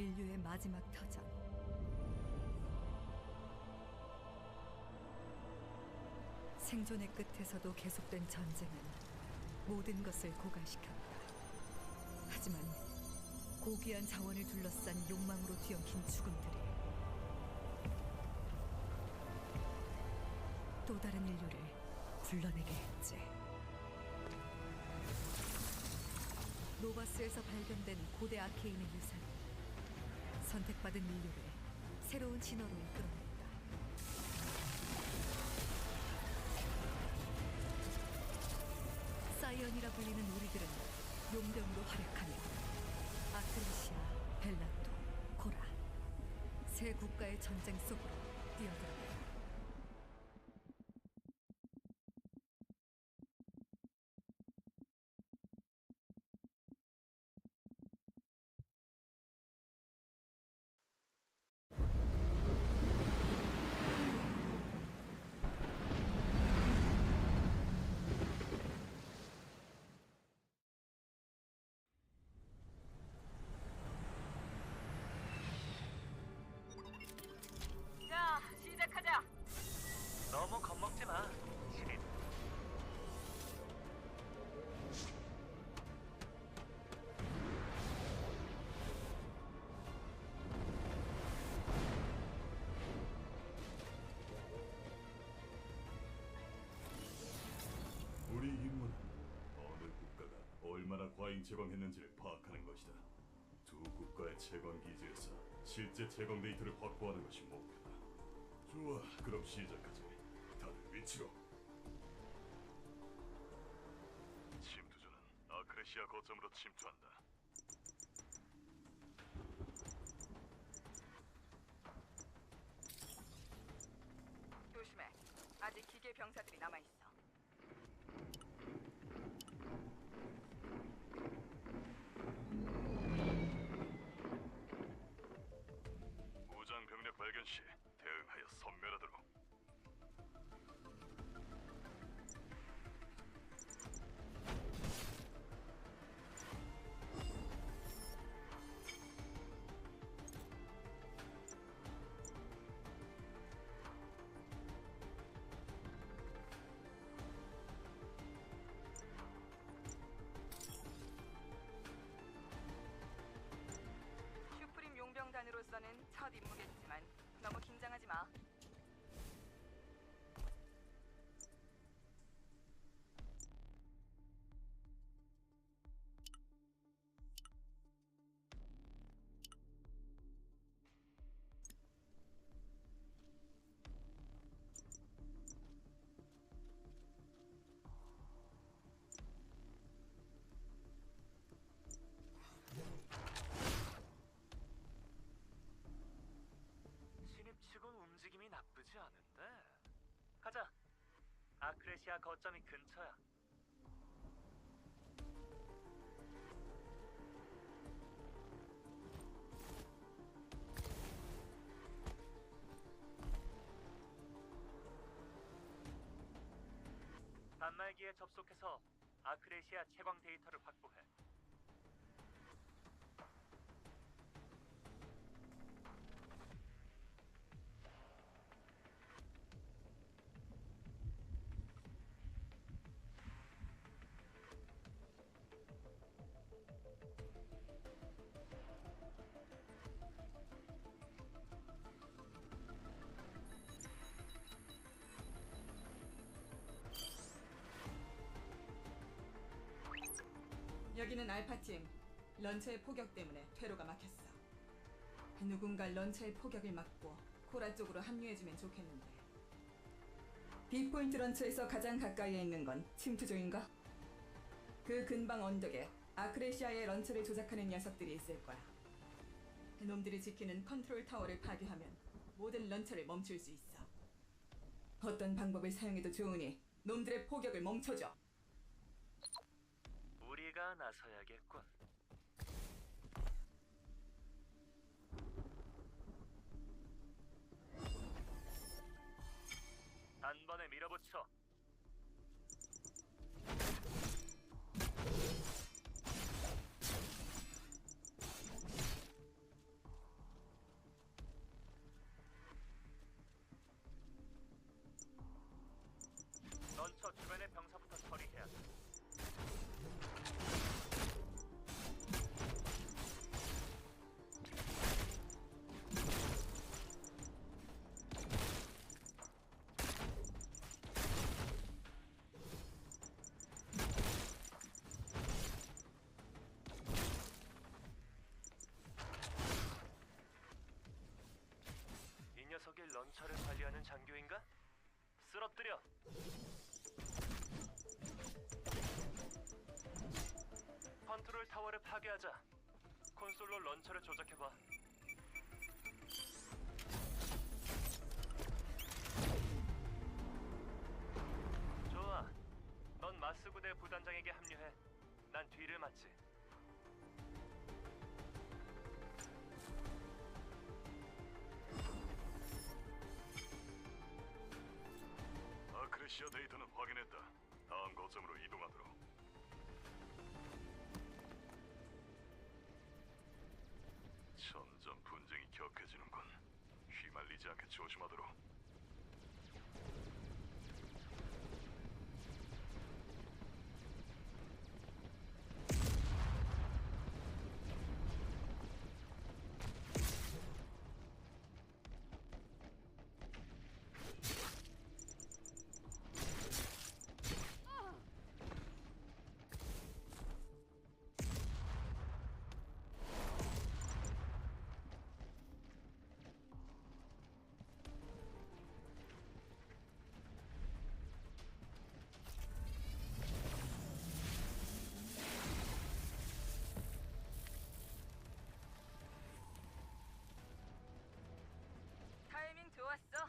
인류의 마지막 터전. 생존의 끝에서도 계속된 전쟁은 모든 것을 고갈시켰다. 하지만 고귀한 자원을 둘러싼 욕망으로 뒤엉킨 죽음들이 또 다른 인류를 불러내게 했지. 노바스에서 발견된 고대 아케인의 유산은 선택받은 인류를 새로운 진화로 이끌어냈다. 사이언이라 불리는 우리들은 용병으로 활약하며 아크레시아, 벨라토, 코라 세 국가의 전쟁 속으로 뛰어들었다. 자, 시작하자. 너무 겁먹지 마, 신입. 우리 임무는 어느 국가가 얼마나 과잉 채광했는지를 파악하는 것이다. 두 국가의 채광 기지에서 실제 채광 데이터를 확보하는 것이 목표다. 좋아, 그럼 시작하지. 다들 위치로. 침투조는 아크레시아 거점으로 침투한다. 조심해. 아직 기계 병사들이 남아있어. 무장 병력 발견 시 대응하여 섬멸하도록. 슈프림 용병단으로서는 첫 임무겠지만 너무 긴장하지 마. 신입치곤 움직임이 나쁘지 않은데. 가자. 아크레시아 거점이 근처야. 단말기에 접속해서 아크레시아 채광 데이터를 확보해. 여기는 알파팀. 런처의 포격 때문에 퇴로가 막혔어. 누군가 런처의 포격을 막고 코라 쪽으로 합류해주면 좋겠는데. 빅포인트 런처에서 가장 가까이에 있는 건 침투조인가? 그 근방 언덕에 아크레시아의 런처를 조작하는 녀석들이 있을 거야. 놈들이 지키는 컨트롤 타워를 파괴하면 모든 런처를 멈출 수 있어. 어떤 방법을 사용해도 좋으니 놈들의 포격을 멈춰줘. 우리가 나서야겠군. 단번에 밀어붙여. 런처를 관리하는 장교인가? 쓰러뜨려. 컨트롤 타워를 파괴하자. 콘솔로 런처를 조작해봐. 좋아. 넌 마스 부대 부단장에게 합류해. 난 뒤를 맡지. 아크레시아 데이터는 확인했다. 다음 거점으로 이동하도록. 점점 분쟁이 격해지는군. 휘말리지 않게 조심하도록. 타이밍 좋았어.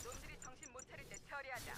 놈들이 정신 못 차릴 때 처리하자.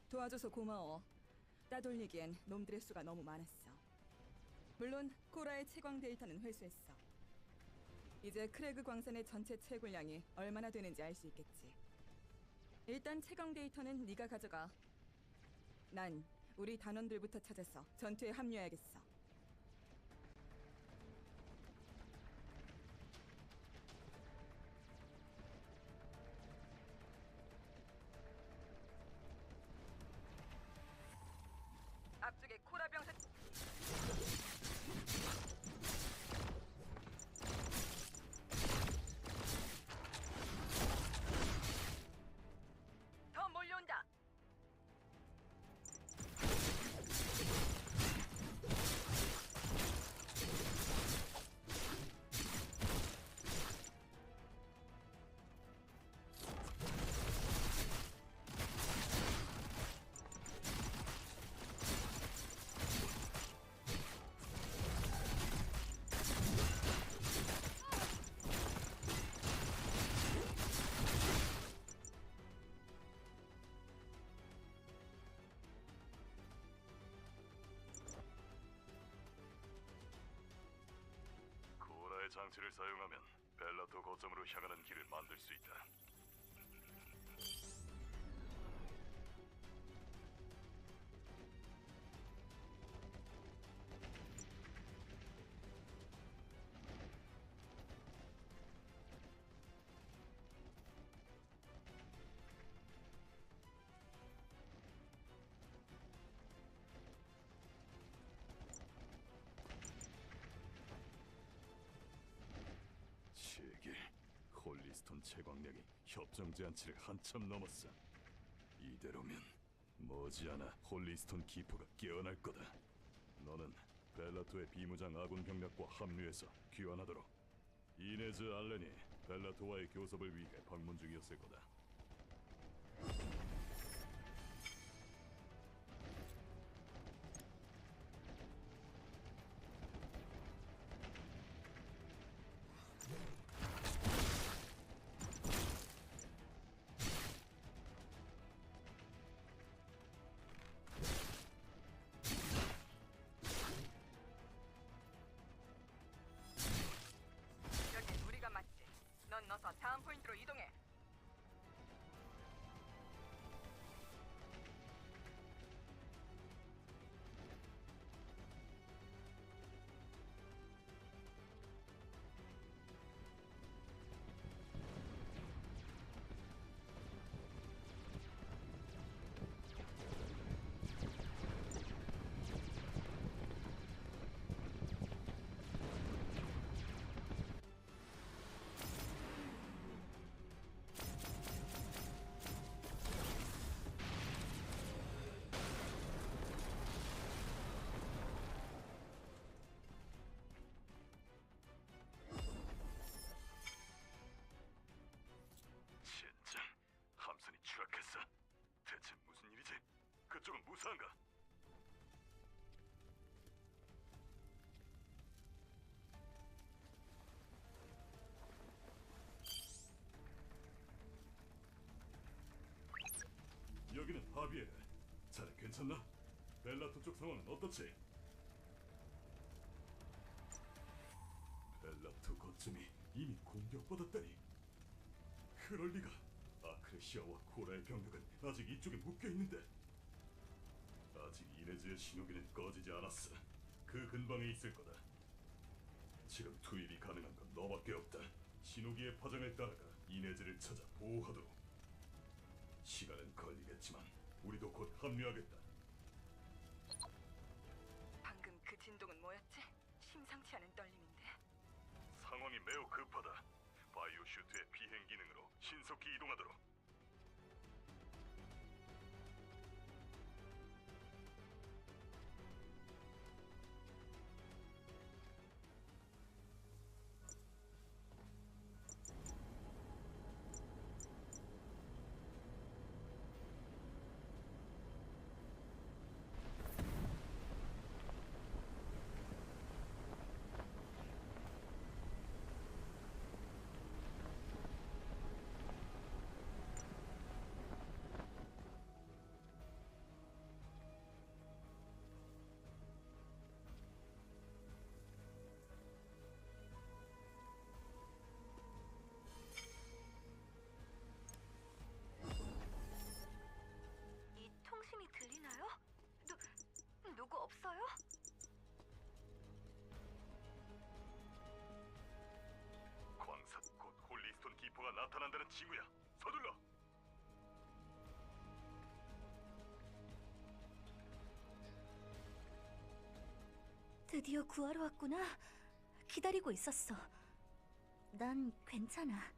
도와줘서 고마워. 따돌리기엔 놈들의 수가 너무 많았어. 물론 코라의 채광 데이터는 회수했어. 이제 크래그 광산의 전체 채굴량이 얼마나 되는지 알 수 있겠지. 일단 채광 데이터는 네가 가져가. 난 우리 단원들부터 찾아서 전투에 합류해야겠어. 앞쪽에 코라 병사. 더 몰려온다. 코라의 장치를 사용하면 벨라토 거점으로 향하는 길을 만들 수 있다. 제게 홀리스톤 채광량이 협정 제한치를 한참 넘었어. 이대로면 머지않아 홀리스톤 기포가 깨어날 거다. 너는 벨라토의 비무장 아군 병력과 합류해서 귀환하도록. 이네즈 알렌이 벨라토와의 교섭을 위해 방문 중이었을 거다. 괜찮나? 벨라토 쪽 상황은 어떻지? 벨라토 거점이 이미 공격받았다니. 그럴 리가. 아크레시아와 코라의 병력은 아직 이쪽에 묶여있는데. 아직 이네즈의 신호기는 꺼지지 않았어. 그 근방에 있을 거다. 지금 투입이 가능한 건 너밖에 없다. 신호기의 파장을 따라가 이네즈를 찾아 보호하도록. 시간은 걸리겠지만 우리도 곧 합류하겠다. 방금 그 진동은 뭐였지? 심상치 않은 떨림인데. 상황이 매우 급하다. 바이오 슈트의 비행 기능으로 신속히 이동하도록. 이 통신이 들리나요? 누구 없어요? 광산 곧 홀리스톤 기포가 나타난다는 징후야. 서둘러. 드디어 구하러 왔구나. 기다리고 있었어. 난 괜찮아.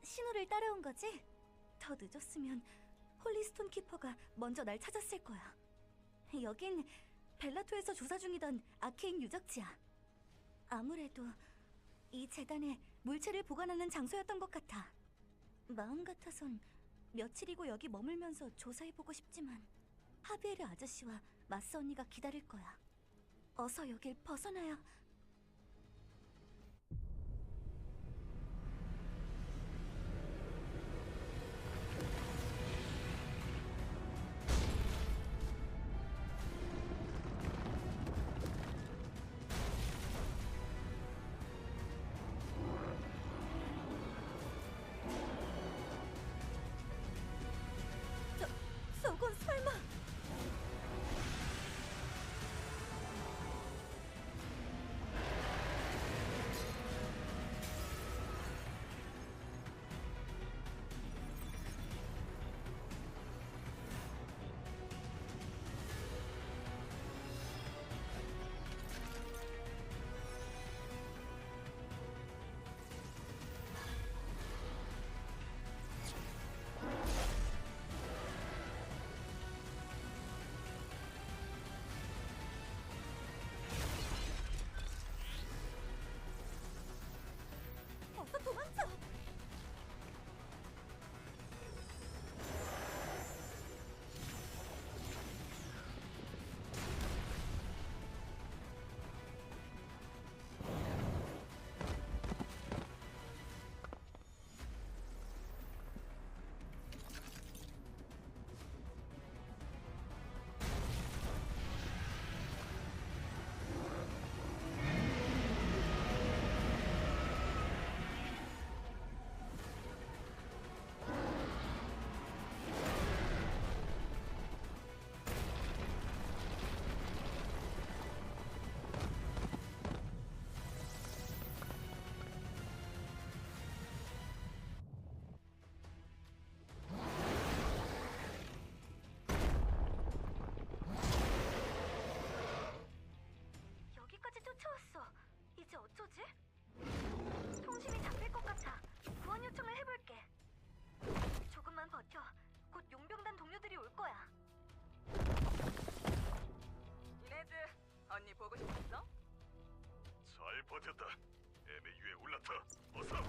신호를 따라온 거지? 더 늦었으면 홀리스톤 키퍼가 먼저 날 찾았을 거야. 여긴 벨라토에서 조사 중이던 아케인 유적지야. 아무래도 이 재단에 물체를 보관하는 장소였던 것 같아. 마음 같아선 며칠이고 여기 머물면서 조사해보고 싶지만 하비에르 아저씨와 마스 언니가 기다릴 거야. 어서 여길 벗어나야. 저건 설마. 어서 도망쳐! 여기까지 쫓아왔어. 이제 어쩌지? 통신이 잡힐 것 같아. 구원 요청을 해볼게. 조금만 버텨. 곧 용병단 동료들이 올 거야. 이네즈, 언니 보고 싶었어? 잘 버텼다. MAU에 올라타. 어서.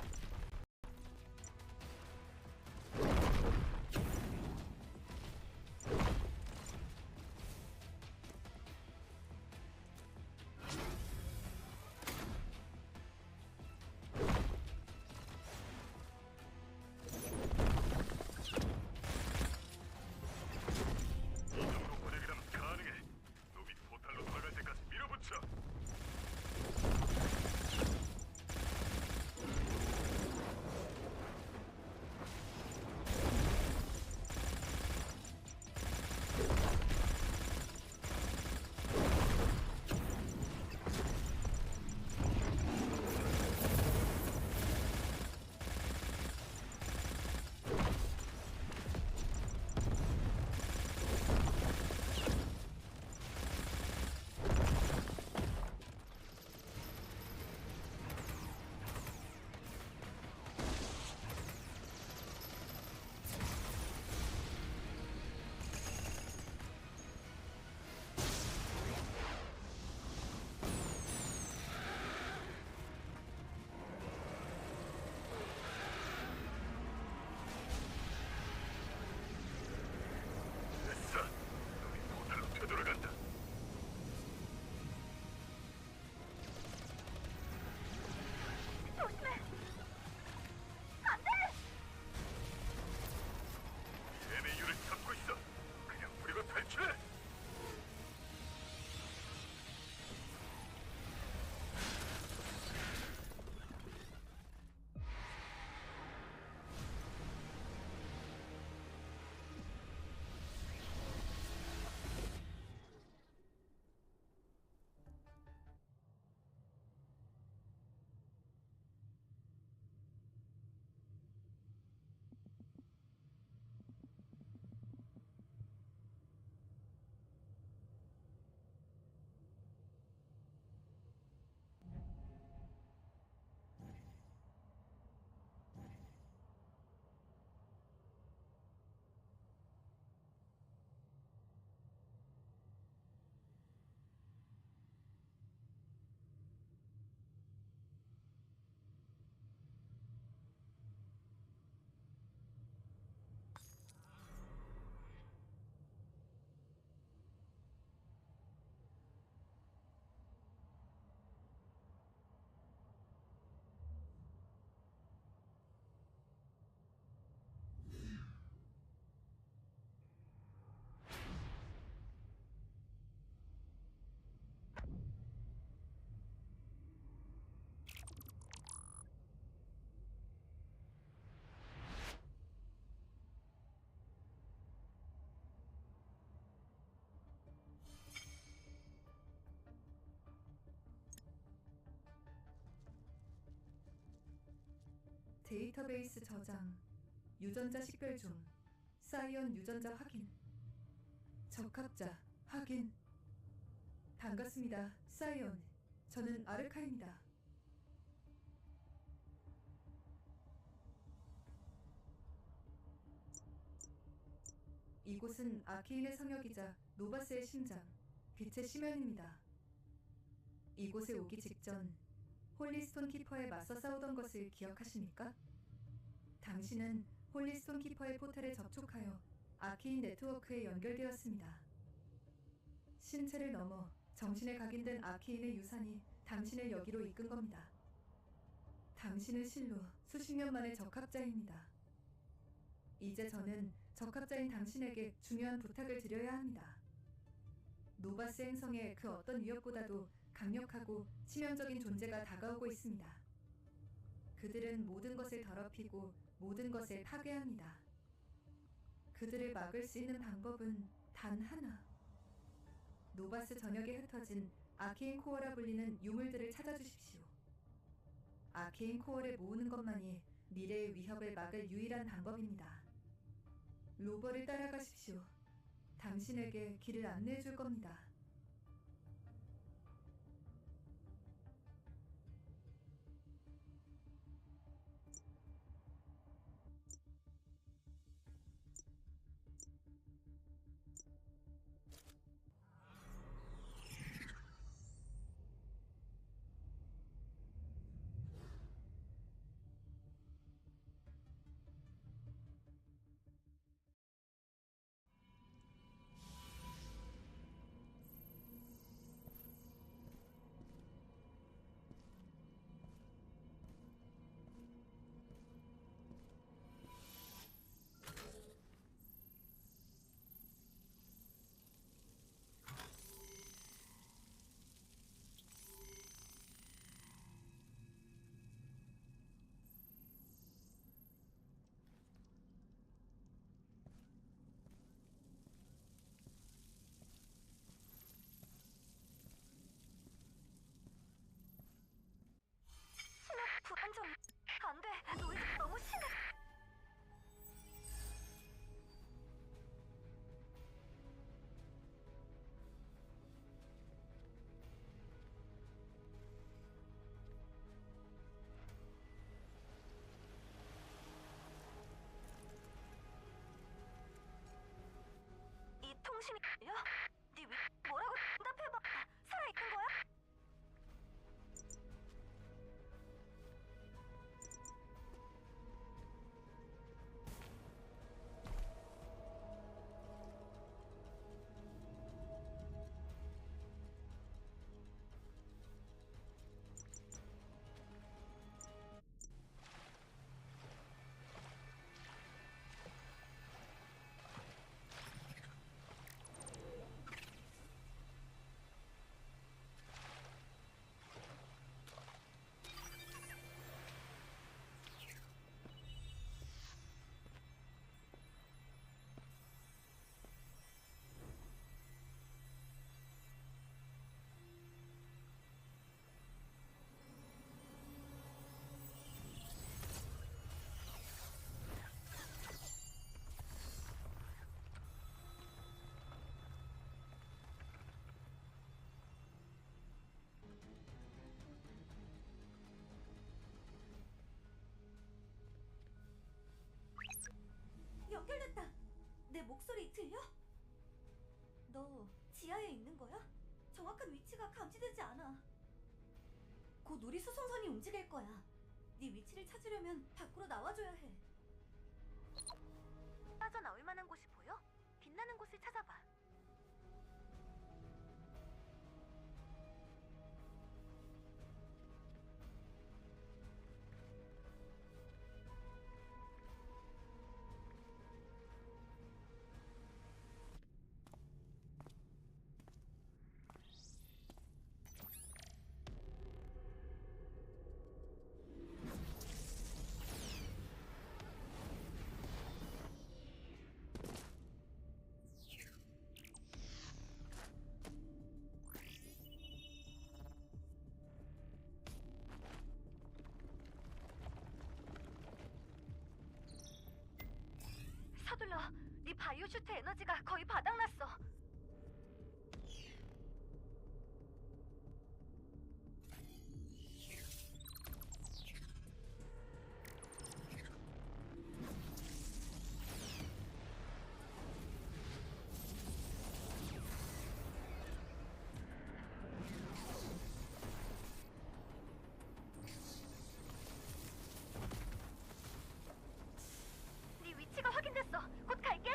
이쪽으로 보내겠다. 데이터베이스 저장, 유전자 식별 중, 사이언 유전자 확인, 적합자 확인. 반갑습니다, 사이언. 저는 아르카입니다. 이곳은 아키인의 성역이자 노바스의 심장, 빛의 심연입니다. 이곳에 오기 직전 홀리스톤 키퍼에 맞서 싸우던 것을 기억하십니까? 당신은 홀리스톤 키퍼의 포탈에 접촉하여 아키인 네트워크에 연결되었습니다. 신체를 넘어 정신에 각인된 아키인의 유산이 당신을 여기로 이끈 겁니다. 당신은 실로 수십 년 만의 적합자입니다. 이제 저는 적합자인 당신에게 중요한 부탁을 드려야 합니다. 노바스 행성의 그 어떤 위협보다도 강력하고 치명적인 존재가 다가오고 있습니다. 그들은 모든 것을 더럽히고 모든 것을 파괴합니다. 그들을 막을 수 있는 방법은 단 하나. 노바스 전역에 흩어진 아케인 코어라 불리는 유물들을 찾아주십시오. 아케인 코어를 모으는 것만이 미래의 위협을 막을 유일한 방법입니다. 로버를 따라가십시오. 당신에게 길을 안내해 줄 겁니다. 불안정. 안 돼. 노이즈 너무 심해. 이 통신이 들려? 네 뭐라고 대답해봐. 살아있는 거야? 연결됐다. 내 목소리 들려? 너 지하에 있는 거야? 정확한 위치가 감지되지 않아. 곧 우리 수송선이 움직일 거야. 네 위치를 찾으려면 밖으로 나와줘야 해. 빠져나올 만한 곳이 보여? 빛나는 곳을 찾아봐. 불러. 네 바이오 슈트 에너지가 거의 바닥났어. 네 위치가 확인됐어. 곧 갈게.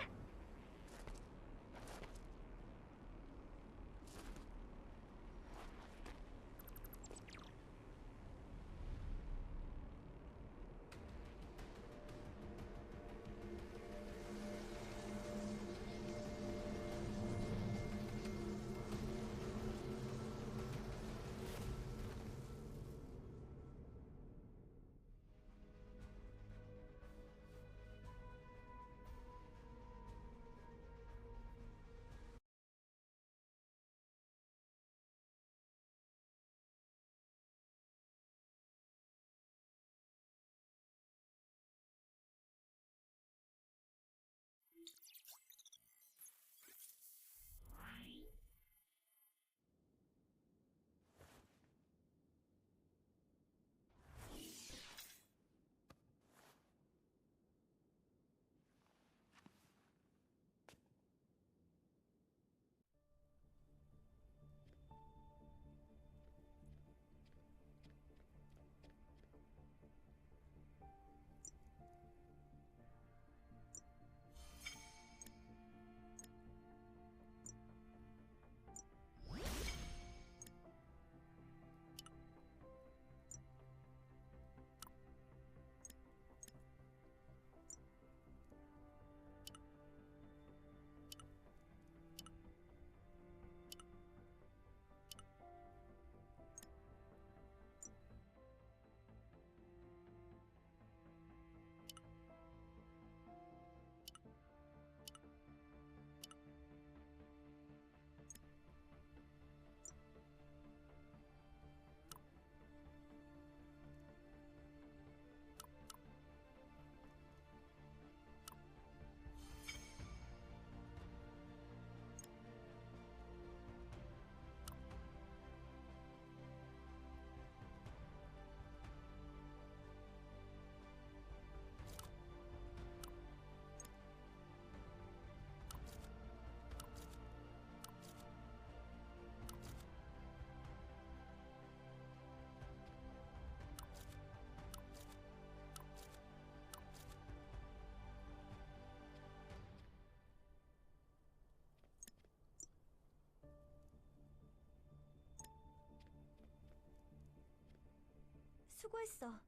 수고했어.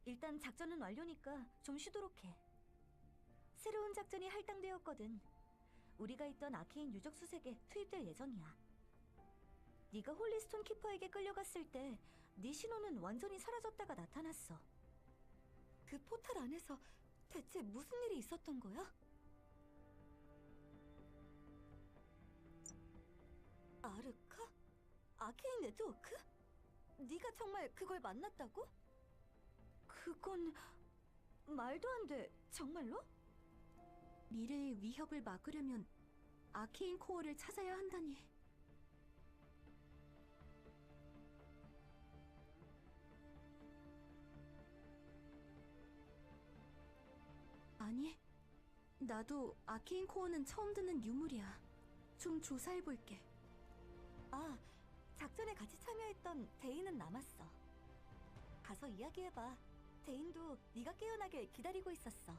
일단 작전은 완료니까 좀 쉬도록 해. 새로운 작전이 할당되었거든. 우리가 있던 아케인 유적 수색에 투입될 예정이야. 네가 홀리스톤 키퍼에게 끌려갔을 때 네 신호는 완전히 사라졌다가 나타났어. 그 포탈 안에서 대체 무슨 일이 있었던 거야? 아르카? 아케인 네트워크? 네가 정말 그걸 만났다고? 그건 말도 안 돼. 정말로? 미래의 위협을 막으려면 아케인 코어를 찾아야 한다니. 아니, 나도 아케인 코어는 처음 듣는 유물이야. 좀 조사해볼게. 아, 작전에 같이 참여했던 데인은 남았어. 가서 이야기해봐. 데인도 네가 깨어나길 기다리고 있었어.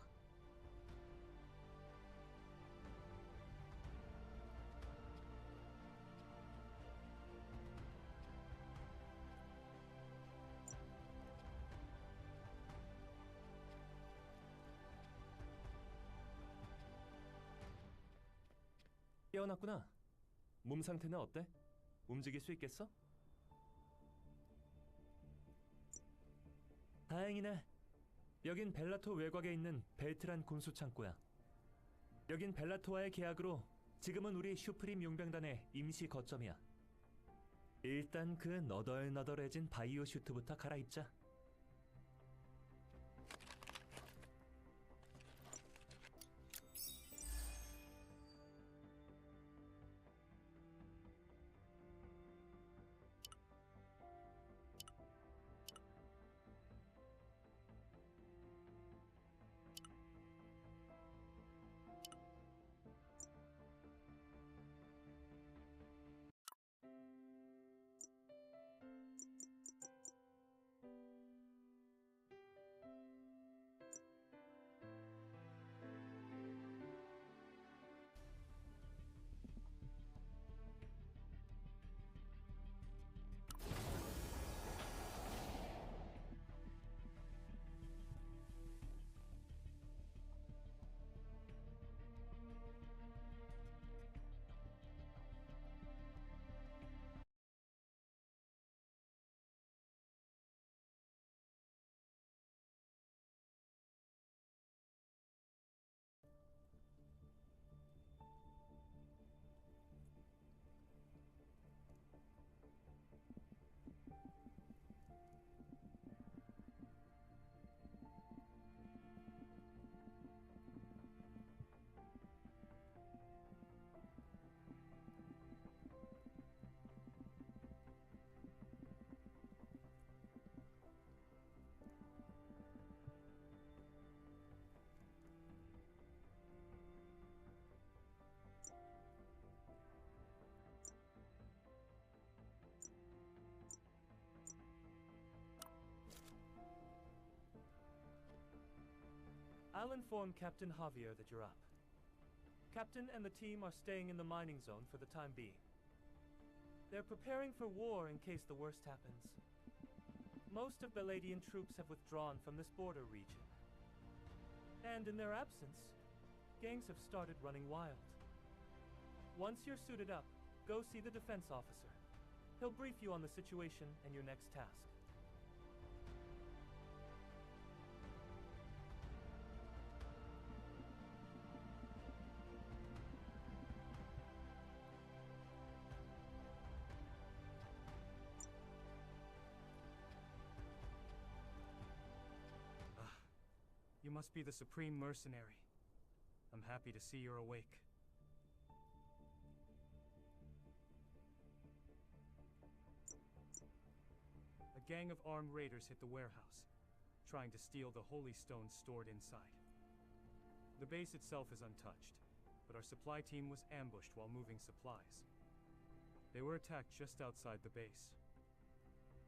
깨어났구나. 몸 상태는 어때? 움직일 수 있겠어? 다행이네. 여긴 벨라토 외곽에 있는 벨트란 군수 창고야. 여긴 벨라토와의 계약으로 지금은 우리 슈프림 용병단의 임시 거점이야. 일단 그 너덜너덜해진 바이오 슈트부터 갈아입자. I'll inform Captain Javier that you're up. Captain and the team are staying in the mining zone for the time being. They're preparing for war in case the worst happens. Most of Beladian troops have withdrawn from this border region. And in their absence, gangs have started running wild. Once you're suited up, go see the defense officer. He'll brief you on the situation and your next task. You must be the Supreme Mercenary. I'm happy to see you're awake. A gang of armed raiders hit the warehouse, trying to steal the holy stones stored inside. The base itself is untouched, but our supply team was ambushed while moving supplies. They were attacked just outside the base.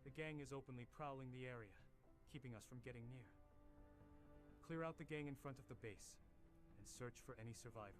The gang is openly prowling the area, keeping us from getting near. Clear out the gang in front of the base, and search for any survivors.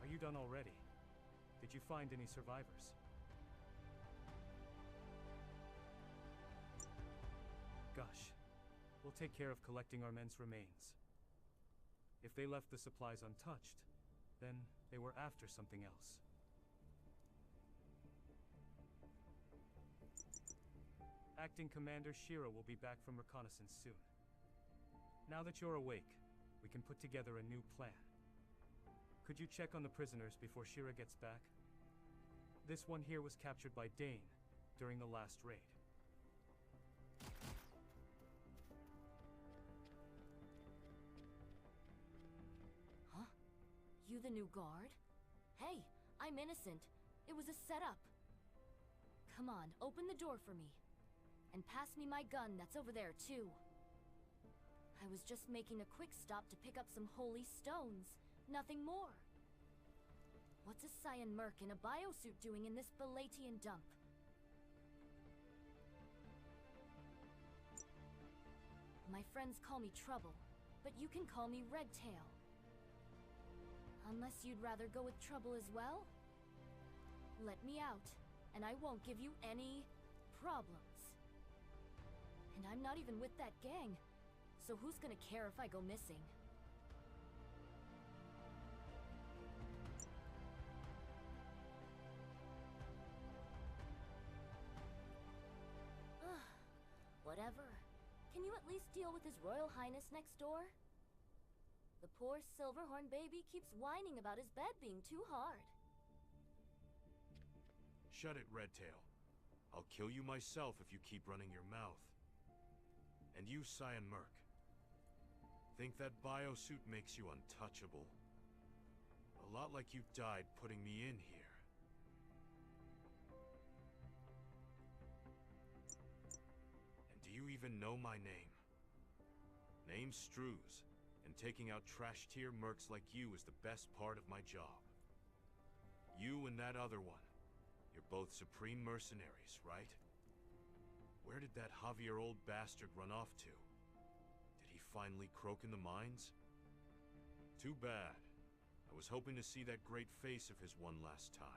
Are you done already? Did you find any survivors? Gosh, we'll take care of collecting our men's remains. If they left the supplies untouched, then they were after something else. Acting Commander Shira will be back from reconnaissance soon. Now that you're awake, we can put together a new plan. Could you check on the prisoners before Shira gets back? This one here was captured by Dane during the last raid. Huh? You the new guard? Hey, I'm innocent. It was a setup. Come on, open the door for me. And pass me my gun that's over there, too. I was just making a quick stop to pick up some holy stones. Nothing more. What's a Cyan Merc in a biosuit doing in this Belatian dump? My friends call me Trouble, but you can call me Redtail. Unless you'd rather go with Trouble as well? Let me out, and I won't give you any problems. And I'm not even with that gang, so who's gonna care if I go missing? Whatever. Can you at least deal with His Royal Highness next door? The poor Silverhorn baby keeps whining about his bed being too hard. Shut it, Redtail. I'll kill you myself if you keep running your mouth. And you, Cyan Merc. Think that biosuit makes you untouchable? A lot like you died putting me in here. Do you even know my name? Name's Strews, and taking out trash-tier mercs like you is the best part of my job. You and that other one, you're both Supreme Mercenaries, right? Where did that Javier old bastard run off to? Did he finally croak in the mines? Too bad. I was hoping to see that great face of his one last time.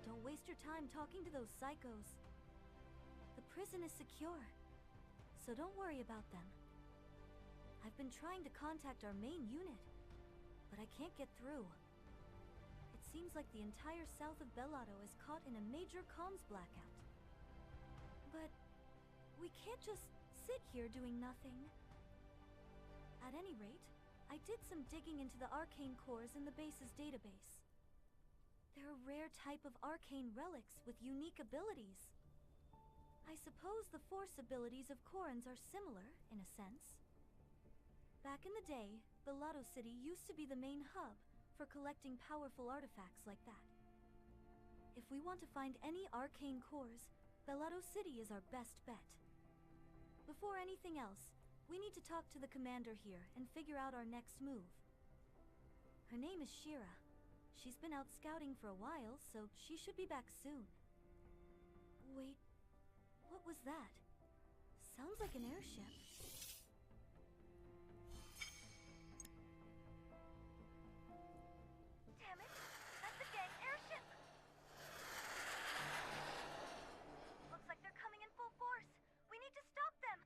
Don't waste your time talking to those psychos. The prison is secure, so don't worry about them. I've been trying to contact our main unit, but I can't get through. seems like the entire south of Bellato is caught in a major comms blackout. But we can't just sit here doing nothing. At any rate, I did some digging into the arcane cores in the base's database. They're a rare type of arcane relics with unique abilities. I suppose the force abilities of Corans are similar, in a sense. Back in the day, Bellato City used to be the main hub for collecting powerful artifacts like that. If we want to find any arcane cores, Bellato City is our best bet. Before anything else, we need to talk to the commander here and figure out our next move. Her name is Shira. She's been out scouting for a while, so she should be back soon. Wait, what was that? Sounds like an airship. Damn it! That's the gang airship! Looks like they're coming in full force. We need to stop them!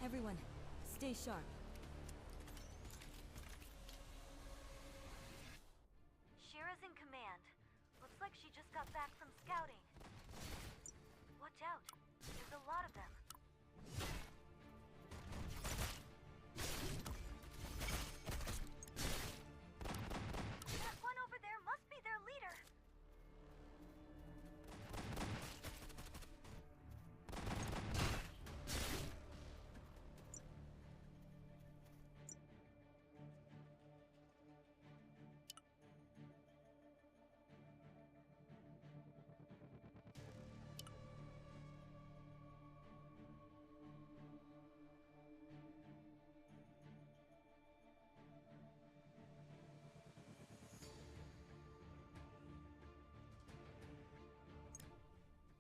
Everyone, stay sharp. Shira's in command. Looks like she just got back from scouting. Watch out. There's a lot of them. That one over there must be their leader.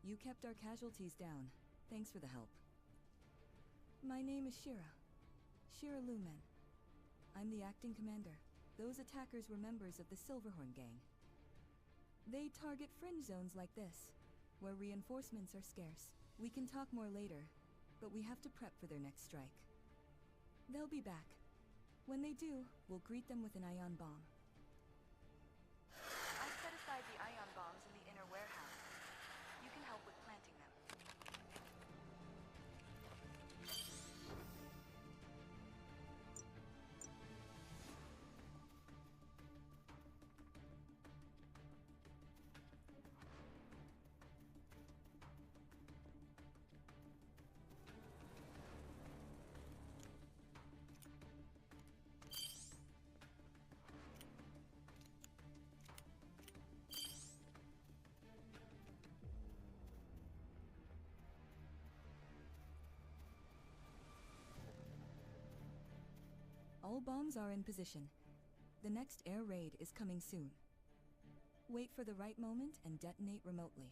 You kept our casualties down. Thanks for the help. My name is Shira. Shira Lumen. I'm the acting commander. Those attackers were members of the Silverhorn gang. They target fringe zones like this, where reinforcements are scarce. We can talk more later, but we have to prep for their next strike. They'll be back. When they do, we'll greet them with an ion bomb. I set aside the ion bombs in the inner warehouse. You can help with planting them. All bombs are in position. The next air raid is coming soon. Wait for the right moment and detonate remotely.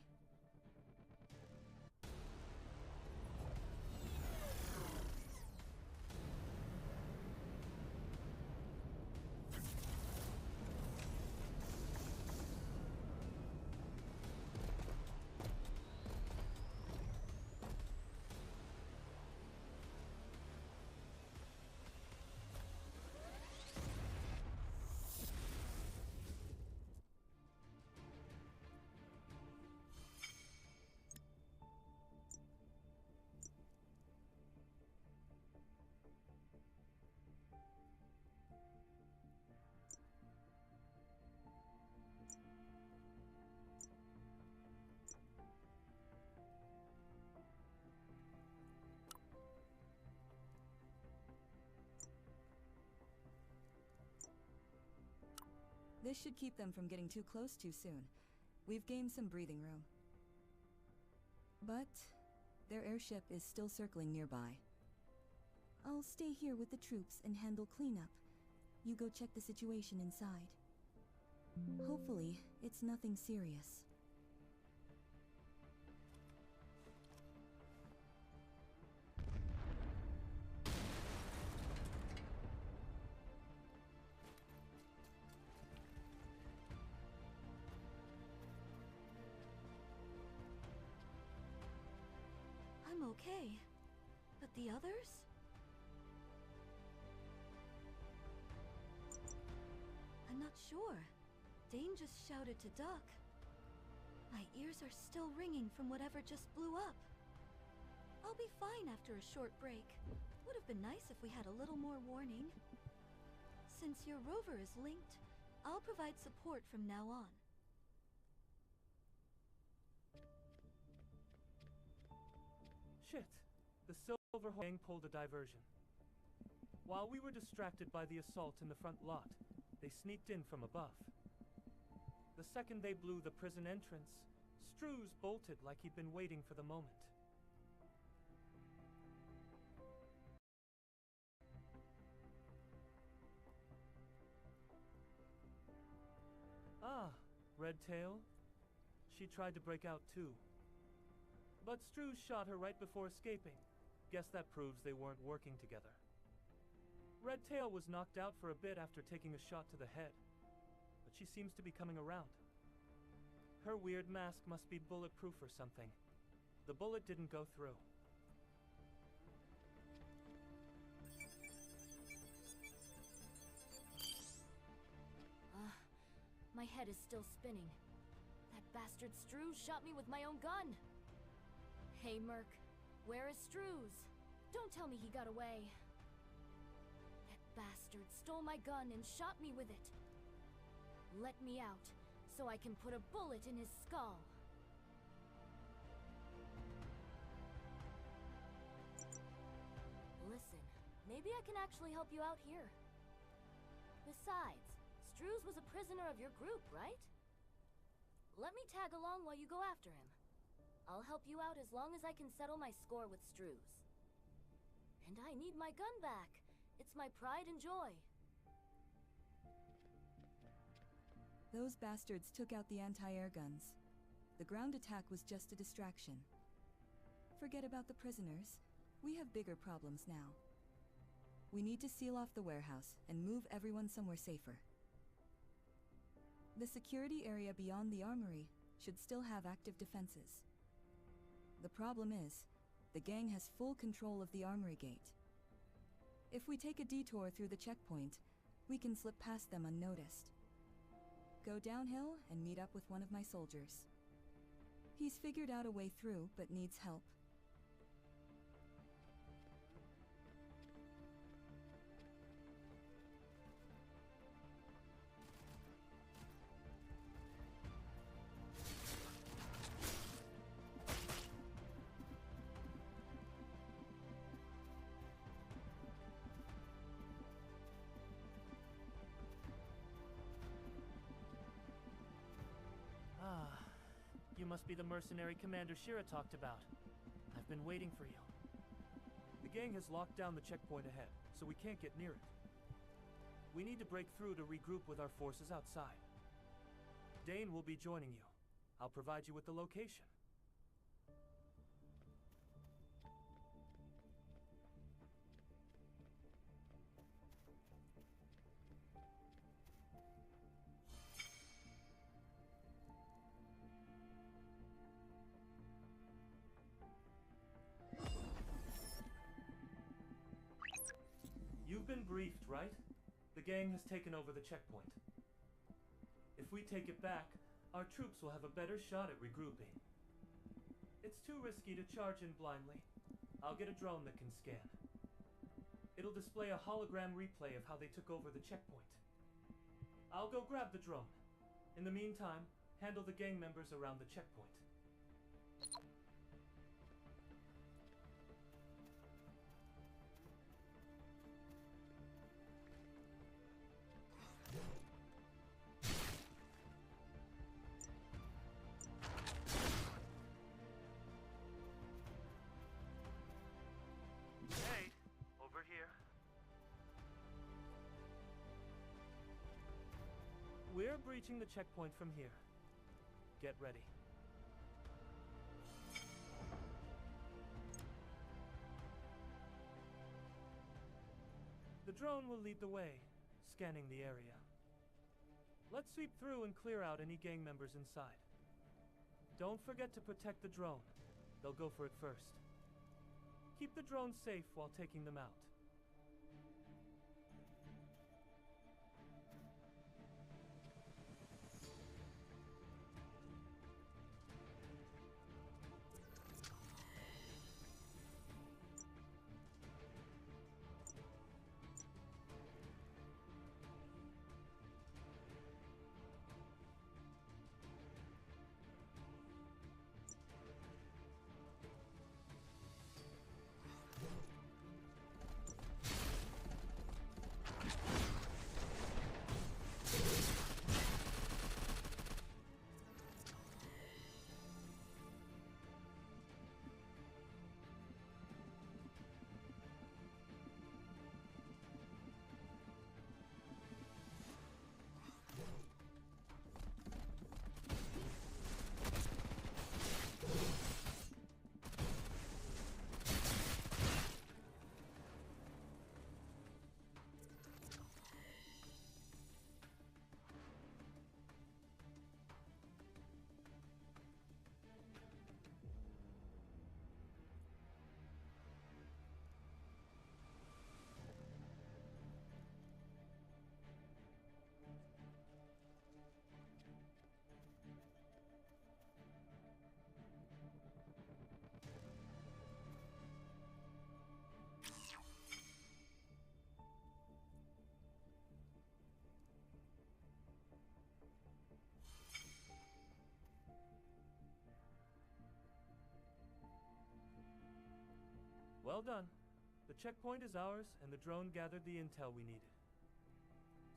This should keep them from getting too close too soon. We've gained some breathing room. But their airship is still circling nearby. I'll stay here with the troops and handle cleanup. You go check the situation inside. Hopefully, it's nothing serious. okay. But the others? I'm not sure. Dane just shouted to duck. My ears are still ringing from whatever just blew up. I'll be fine after a short break. Would have been nice if we had a little more warning. Since your rover is linked, I'll provide support from now on. Shit! The Silver Gang pulled a diversion. While we were distracted by the assault in the front lot, they sneaked in from above. The second they blew the prison entrance, Strews bolted like he'd been waiting for the moment. Ah, Redtail. She tried to break out too. But Strews shot her right before escaping. Guess that proves they weren't working together. Redtail was knocked out for a bit after taking a shot to the head, but she seems to be coming around. Her weird mask must be bulletproof or something. The bullet didn't go through. My head is still spinning. That bastard Strews shot me with my own gun. Hey, Merc, where is Strews? Don't tell me he got away. That bastard stole my gun and shot me with it. Let me out, so I can put a bullet in his skull. Listen, maybe I can actually help you out here. Besides, Strews was a prisoner of your group, right? Let me tag along while you go after him. I'll help you out as long as I can settle my score with Strews. And I need my gun back. It's my pride and joy. Those bastards took out the anti-air guns. The ground attack was just a distraction. Forget about the prisoners. We have bigger problems now. We need to seal off the warehouse and move everyone somewhere safer. The security area beyond the armory should still have active defenses. The problem is, the gang has full control of the armory gate. If we take a detour through the checkpoint, we can slip past them unnoticed. Go downhill and meet up with one of my soldiers. He's figured out a way through, but needs help. You must be the mercenary Commander Shira talked about. I've been waiting for you. The gang has locked down the checkpoint ahead, so we can't get near it. We need to break through to regroup with our forces outside. Dane will be joining you. I'll provide you with the location. You've been briefed, right? The gang has taken over the checkpoint. If we take it back, our troops will have a better shot at regrouping. It's too risky to charge in blindly. I'll get a drone that can scan. It'll display a hologram replay of how they took over the checkpoint. I'll go grab the drone. In the meantime, handle the gang members around the checkpoint. We're breaching the checkpoint from here. Get ready. The drone will lead the way, scanning the area. Let's sweep through and clear out any gang members inside. Don't forget to protect the drone. They'll go for it first. Keep the drones safe while taking them out. Well done. The checkpoint is ours, and the drone gathered the intel we needed.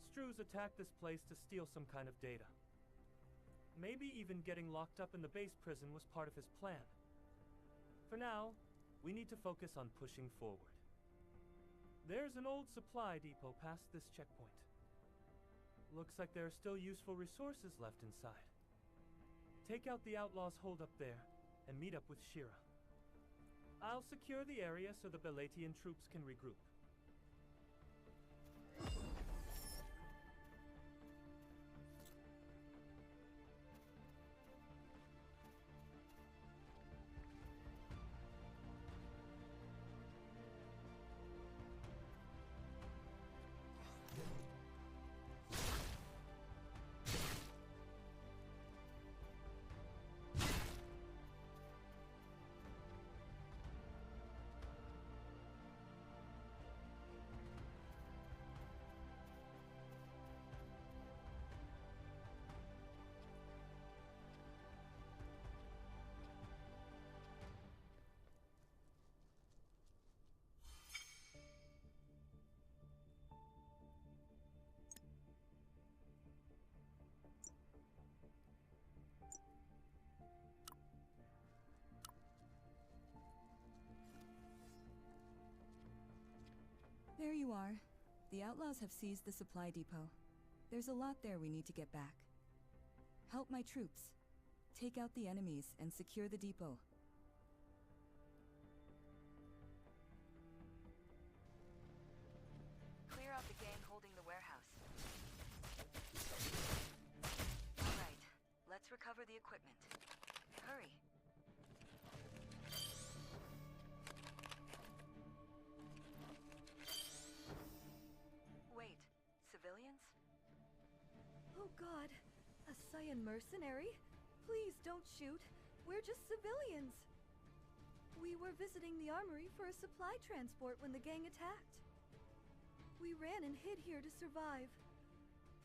Strews attacked this place to steal some kind of data. Maybe even getting locked up in the base prison was part of his plan. For now, we need to focus on pushing forward. There's an old supply depot past this checkpoint. Looks like there are still useful resources left inside. Take out the outlaws holed up there, and meet up with Shira. I'll secure the area so the Belatian troops can regroup. There you are. The outlaws have seized the supply depot. There's a lot there we need to get back. Help my troops. Take out the enemies and secure the depot. Clear out the gang holding the warehouse. Alright, let's recover the equipment. Hurry. Wait, civilians? Oh god, a Saiyan mercenary? Please don't shoot. We're just civilians. We were visiting the armory for a supply transport when the gang attacked. We ran and hid here to survive.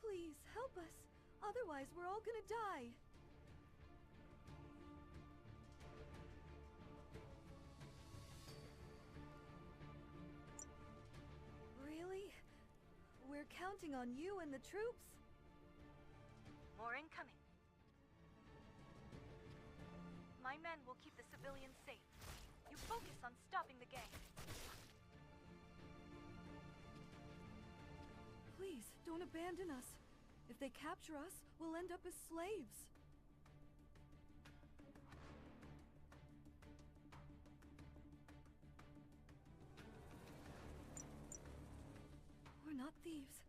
Please, help us. Otherwise, we're all gonna die. Really? We're counting on you and the troops. More incoming. My men will keep the civilians safe. You focus on stopping the gang. Please, don't abandon us. If they capture us, we'll end up as slaves. We're not thieves.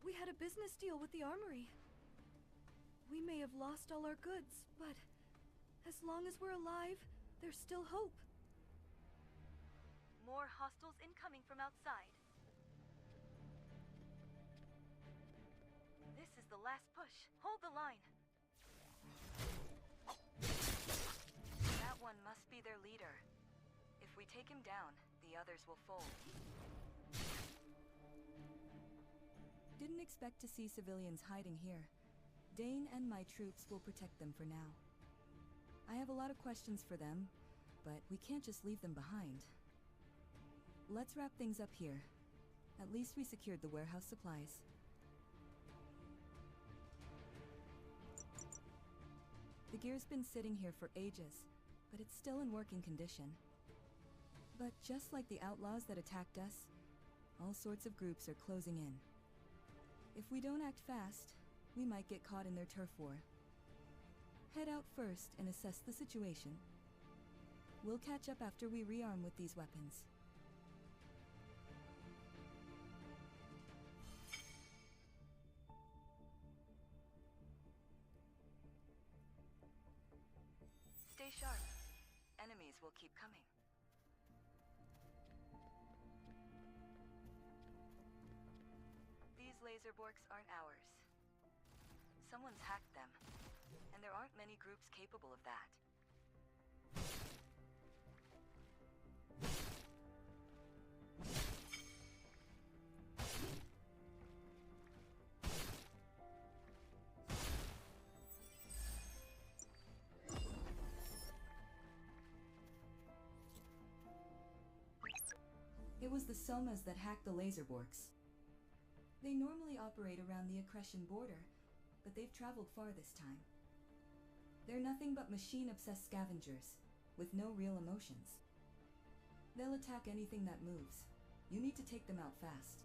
We had a business deal with the armory. We may have lost all our goods, but as long as we're alive, there's still hope. Hostiles incoming from outside. This is the last push. Hold the line. That one must be their leader. If we take him down, the others will fold. Didn't expect to see civilians hiding here. Dane and my troops will protect them for now. I have a lot of questions for them, but we can't just leave them behind. Let's wrap things up here. At least we secured the warehouse supplies. The gear's been sitting here for ages, but it's still in working condition. But just like the outlaws that attacked us, all sorts of groups are closing in. If we don't act fast, we might get caught in their turf war. Head out first and assess the situation. We'll catch up after we rearm with these weapons. Stay sharp. Enemies will keep coming. These laser borks aren't ours. Someone's hacked them, and there aren't many groups capable of that. It was the Somas that hacked the laser borks. They normally operate around the Accretion border, but they've traveled far this time. They're nothing but machine-obsessed scavengers, with no real emotions. They'll attack anything that moves. You need to take them out fast.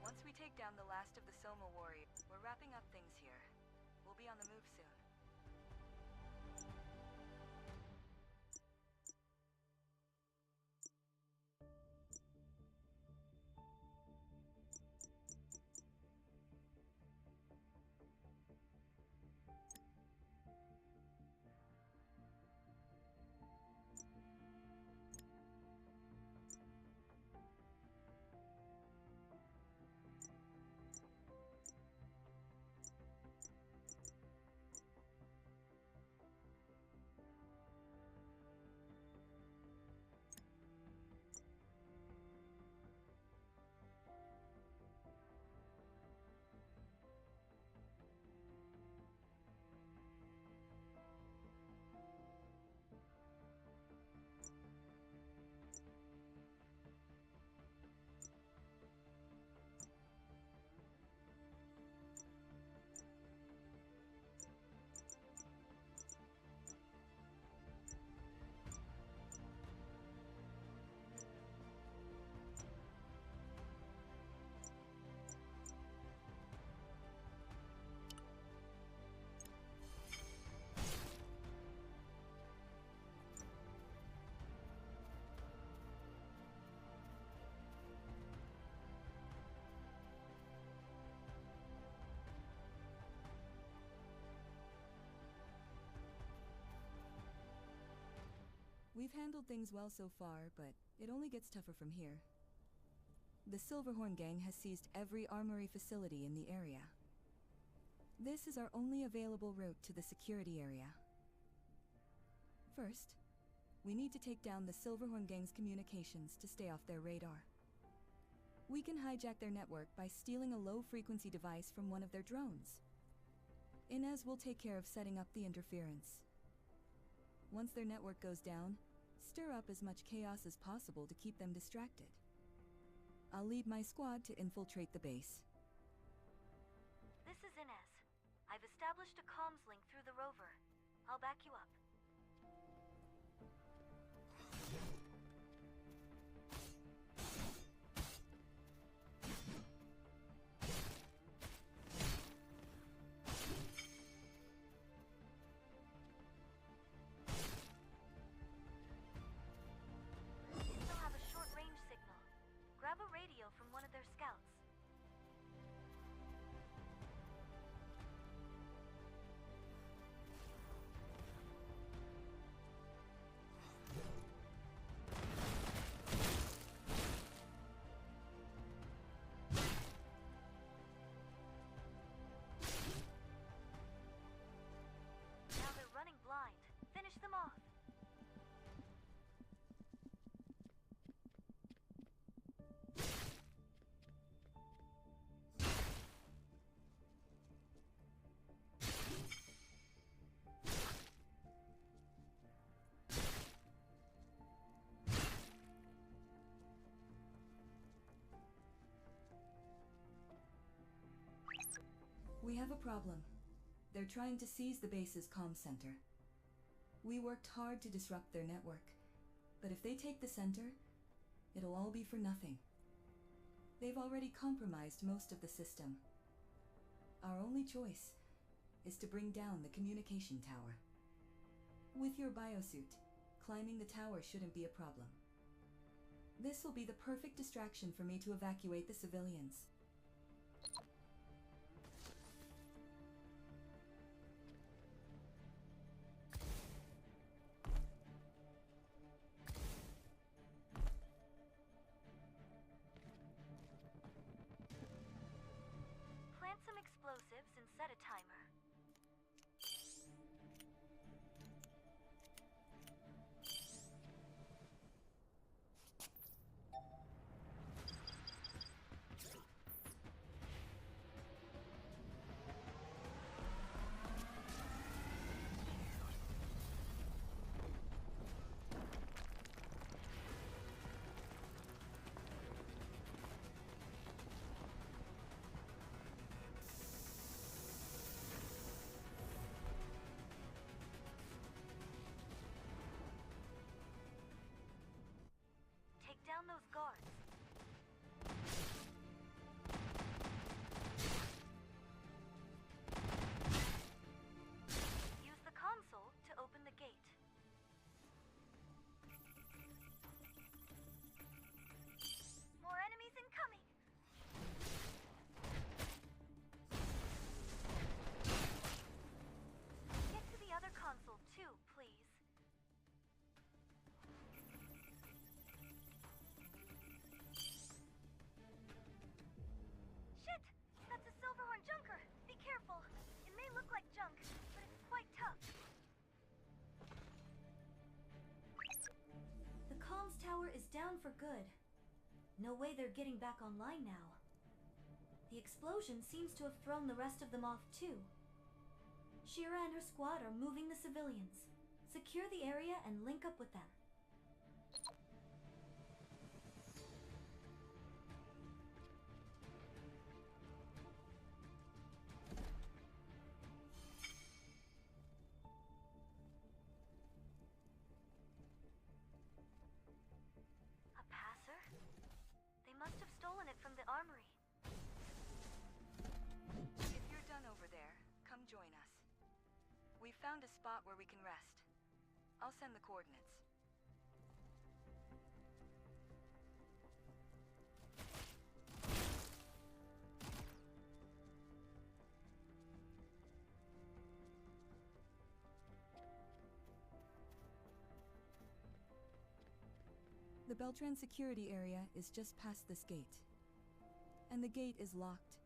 Once we take down the last of the Soma warriors, we're wrapping up things here. We'll be on the move soon. We've handled things well so far, but it only gets tougher from here. The Silverhorn gang has seized every armory facility in the area. This is our only available route to the security area. First, we need to take down the Silverhorn gang's communications to stay off their radar. We can hijack their network by stealing a low-frequency device from one of their drones. Inez will take care of setting up the interference. Once their network goes down, stir up as much chaos as possible to keep them distracted. I'll lead my squad to infiltrate the base. This is Inez. I've established a comms link through the rover. I'll back you up. We have a problem. They're trying to seize the base's comm center. We worked hard to disrupt their network, but if they take the center, it'll all be for nothing. They've already compromised most of the system. Our only choice is to bring down the communication tower. With your biosuit, climbing the tower shouldn't be a problem. This will be the perfect distraction for me to evacuate the civilians. Plant some explosives and set a timer. Take down those guards. Use the console to open the gate. More enemies incoming! Get to the other console too, please. Shit! That's a Silverhorn junker! Be careful! It may look like junk, but it's quite tough. The comms tower is down for good. No way they're getting back online now. The explosion seems to have thrown the rest of them off too. Shira and her squad are moving the civilians. Secure the area and link up with them. A passer? They must have stolen it from the armory. If you're done over there, come join us. We've found a spot where we can rest. I'll send the coordinates. The Beltran security area is just past this gate. And the gate is locked.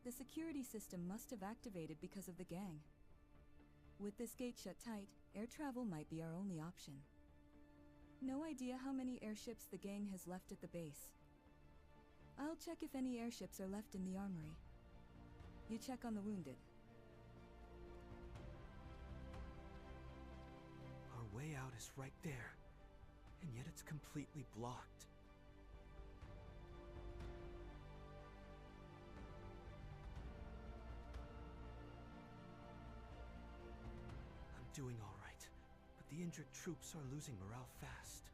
The security system must have activated because of the gang. With this gate shut tight, air travel might be our only option. No idea how many airships the gang has left at the base. I'll check if any airships are left in the armory. You check on the wounded. Our way out is right there, and yet it's completely blocked. I'm doing all right, but the injured troops are losing morale fast.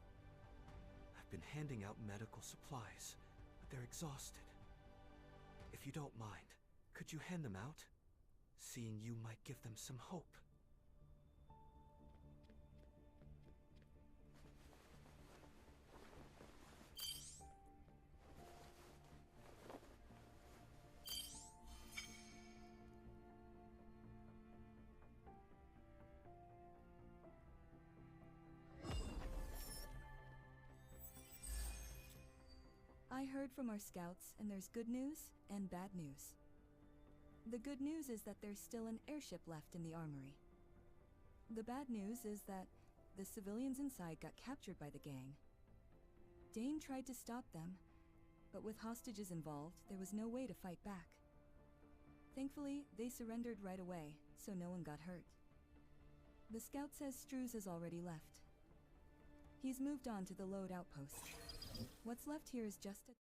I've been handing out medical supplies, but they're exhausted. If you don't mind, could you hand them out? Seeing you might give them some hope. I heard from our scouts, and there's good news and bad news. The good news is that there's still an airship left in the armory. The bad news is that the civilians inside got captured by the gang. Dane tried to stop them, but with hostages involved, there was no way to fight back. Thankfully, they surrendered right away, so no one got hurt. The scout says Struz has already left. He's moved on to the load outpost. What's left here is just a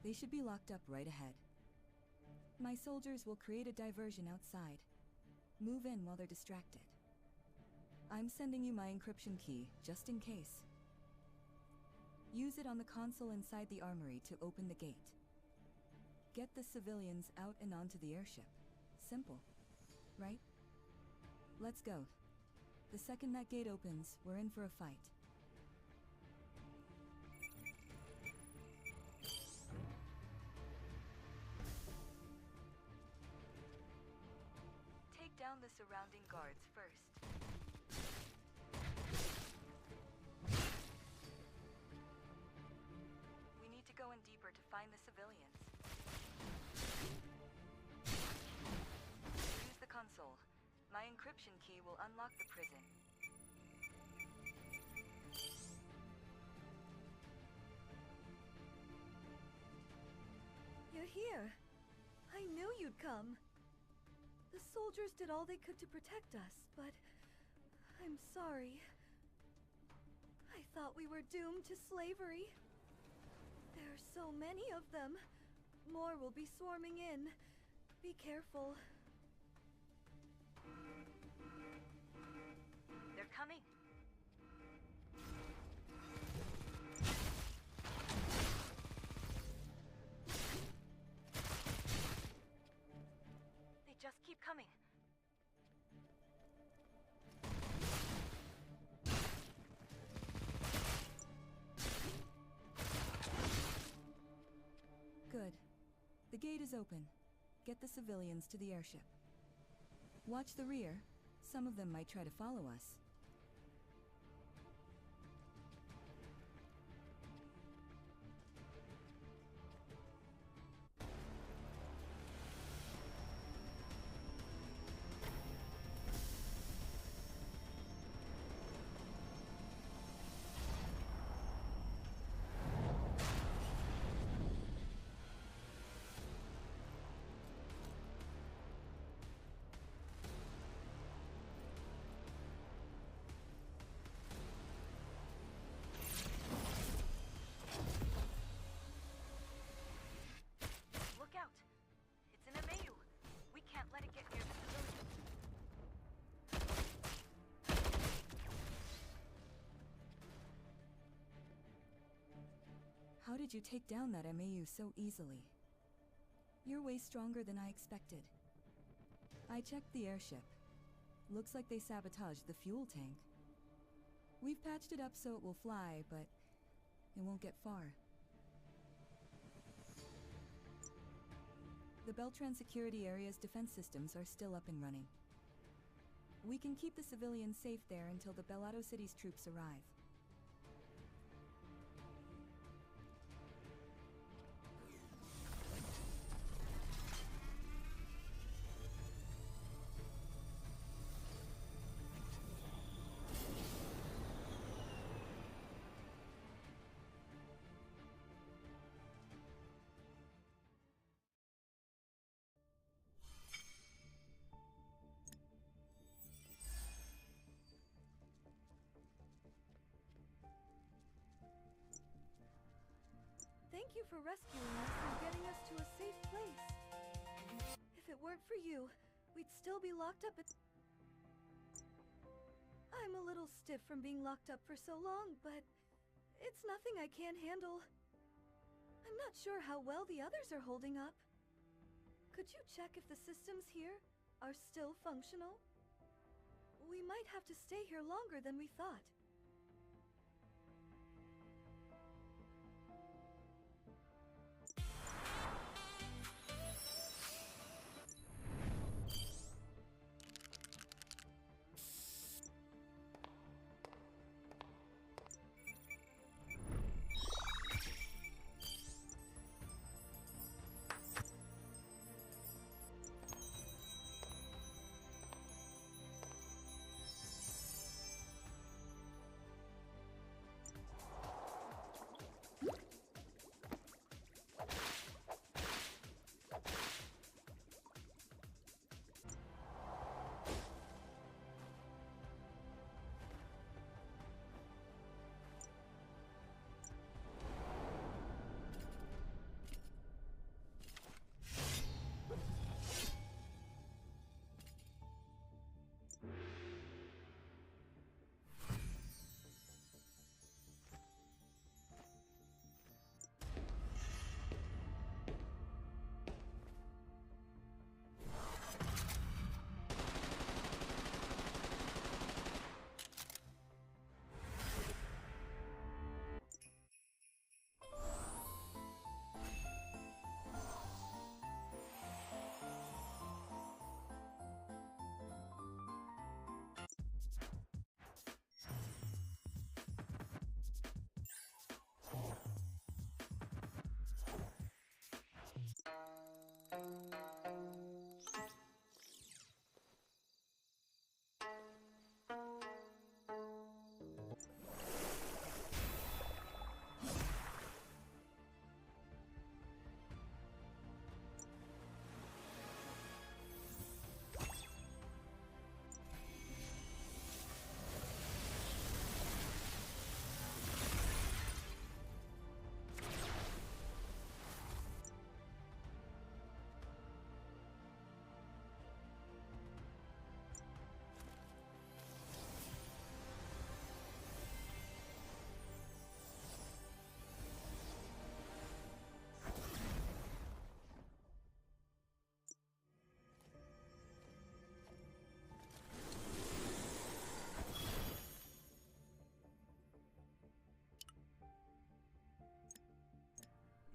They should be locked up right ahead. My soldiers will create a diversion outside. Move in while they're distracted. I'm sending you my encryption key, just in case. Use it on the console inside the armory to open the gate. Get the civilians out and onto the airship. Simple, right? Let's go. The second that gate opens, we're in for a fight. Take down the surrounding guards first. We need to go in deeper to find the civilians. Use the console. My encryption key will unlock the prison. You're here. I knew you'd come. The soldiers did all they could to protect us, but I'm sorry. I thought we were doomed to slavery. There are so many of them. More will be swarming in. Be careful. They're coming. They just keep coming. Good. The gate is open. Get the civilians to the airship. Watch the rear. Some of them might try to follow us. Look out! It's an MAU. We can't let it get near the civilians. How did you take down that MAU so easily? You're way stronger than I expected. I checked the airship. Looks like they sabotaged the fuel tank. We've patched it up so it will fly, but it won't get far. The Beltran security area's defense systems are still up and running. We can keep the civilians safe there until the Bellato City's troops arrive. Thank you for rescuing us and getting us to a safe place. If it weren't for you, we'd still be locked up at... I'm a little stiff from being locked up for so long, but it's nothing I can't handle. I'm not sure how well the others are holding up. Could you check if the systems here are still functional? We might have to stay here longer than we thought.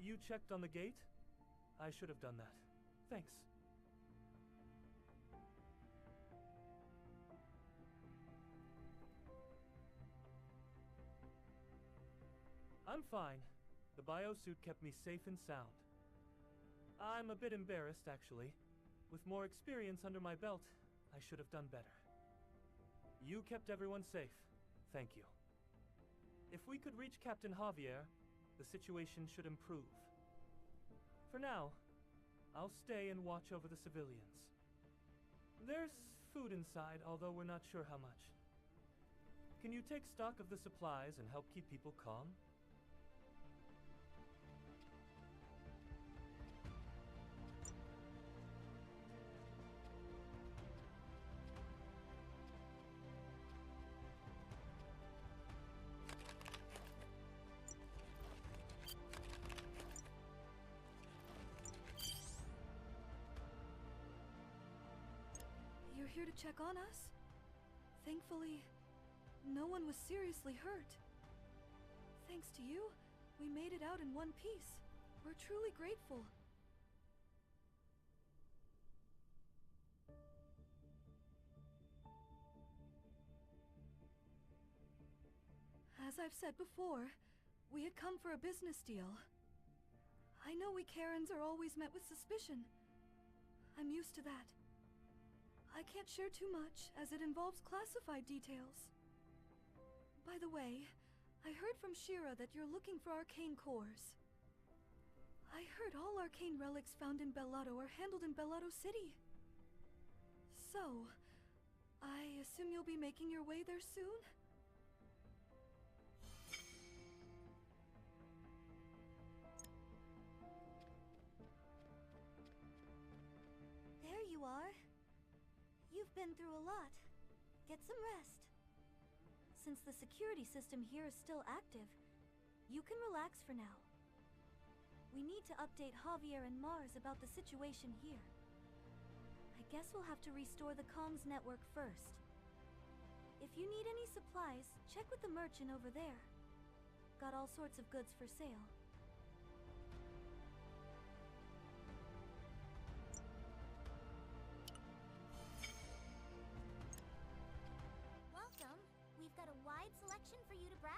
You checked on the gate? I should have done that. Thanks. I'm fine. The biosuit kept me safe and sound. I'm a bit embarrassed, actually. With more experience under my belt, I should have done better. You kept everyone safe. Thank you. If we could reach Captain Javier, the situation should improve. For now, I'll stay and watch over the civilians. There's food inside, although we're not sure how much. Can you take stock of the supplies and help keep people calm? You're here to check on us? Thankfully, no one was seriously hurt. Thanks to you, we made it out in one piece. We're truly grateful. As I've said before, we had come for a business deal. I know we Karens are always met with suspicion. I'm used to that. I can't share too much, as it involves classified details. By the way, I heard from Shira that you're looking for arcane cores. I heard all arcane relics found in Bellato are handled in Bellato City. So, I assume you'll be making your way there soon? There you are. You've been through a lot. Get some rest. Since the security system here is still active, you can relax for now. We need to update Javier and Mars about the situation here. I guess we'll have to restore the comms network first. If you need any supplies, check with the merchant over there. Got all sorts of goods for sale. Welcome. We've got a wide selection for you to browse.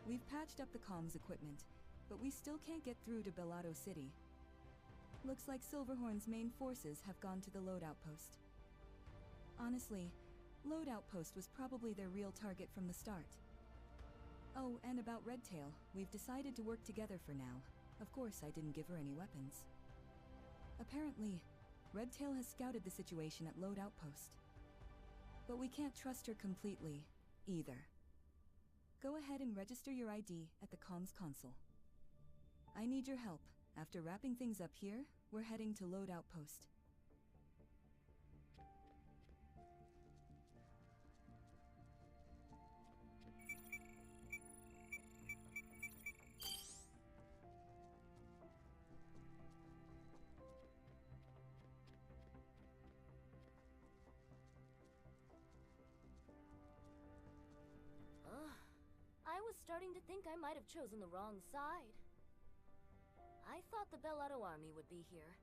We've patched up the comms equipment, but we still can't get through to Bellato City. Looks like Silverhorn's main forces have gone to the loadout post. Honestly, Load Outpost was probably their real target from the start. Oh, and about Redtail, we've decided to work together for now. Of course, I didn't give her any weapons. Apparently, Redtail has scouted the situation at Load Outpost. But we can't trust her completely, either. Go ahead and register your ID at the comms console. I need your help. After wrapping things up here, we're heading to Load Outpost. I was starting to think I might have chosen the wrong side. I thought the Bellato army would be here.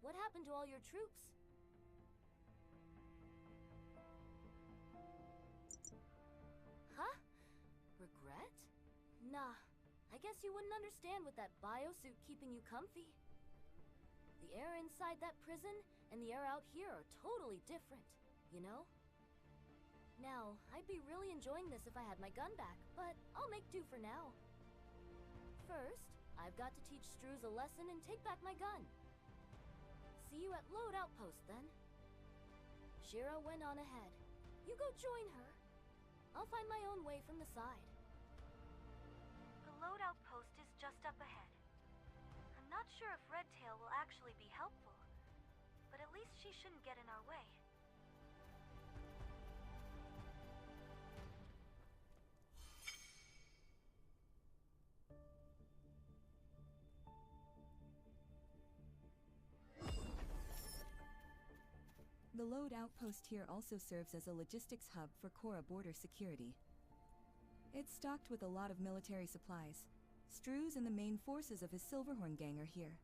What happened to all your troops? Huh? Regret? Nah, I guess you wouldn't understand with that biosuit keeping you comfy. The air inside that prison and the air out here are totally different, you know? Now, I'd be really enjoying this if I had my gun back, but I'll make do for now. First, I've got to teach Struz a lesson and take back my gun. See you at Load Outpost, then. Shira went on ahead. You go join her. I'll find my own way from the side. The Load Outpost is just up ahead. I'm not sure if Redtail will actually be helpful, but at least she shouldn't get in our way. The Load Outpost here also serves as a logistics hub for Korra border security. It's stocked with a lot of military supplies. Struz and the main forces of his Silverhorn gang are here.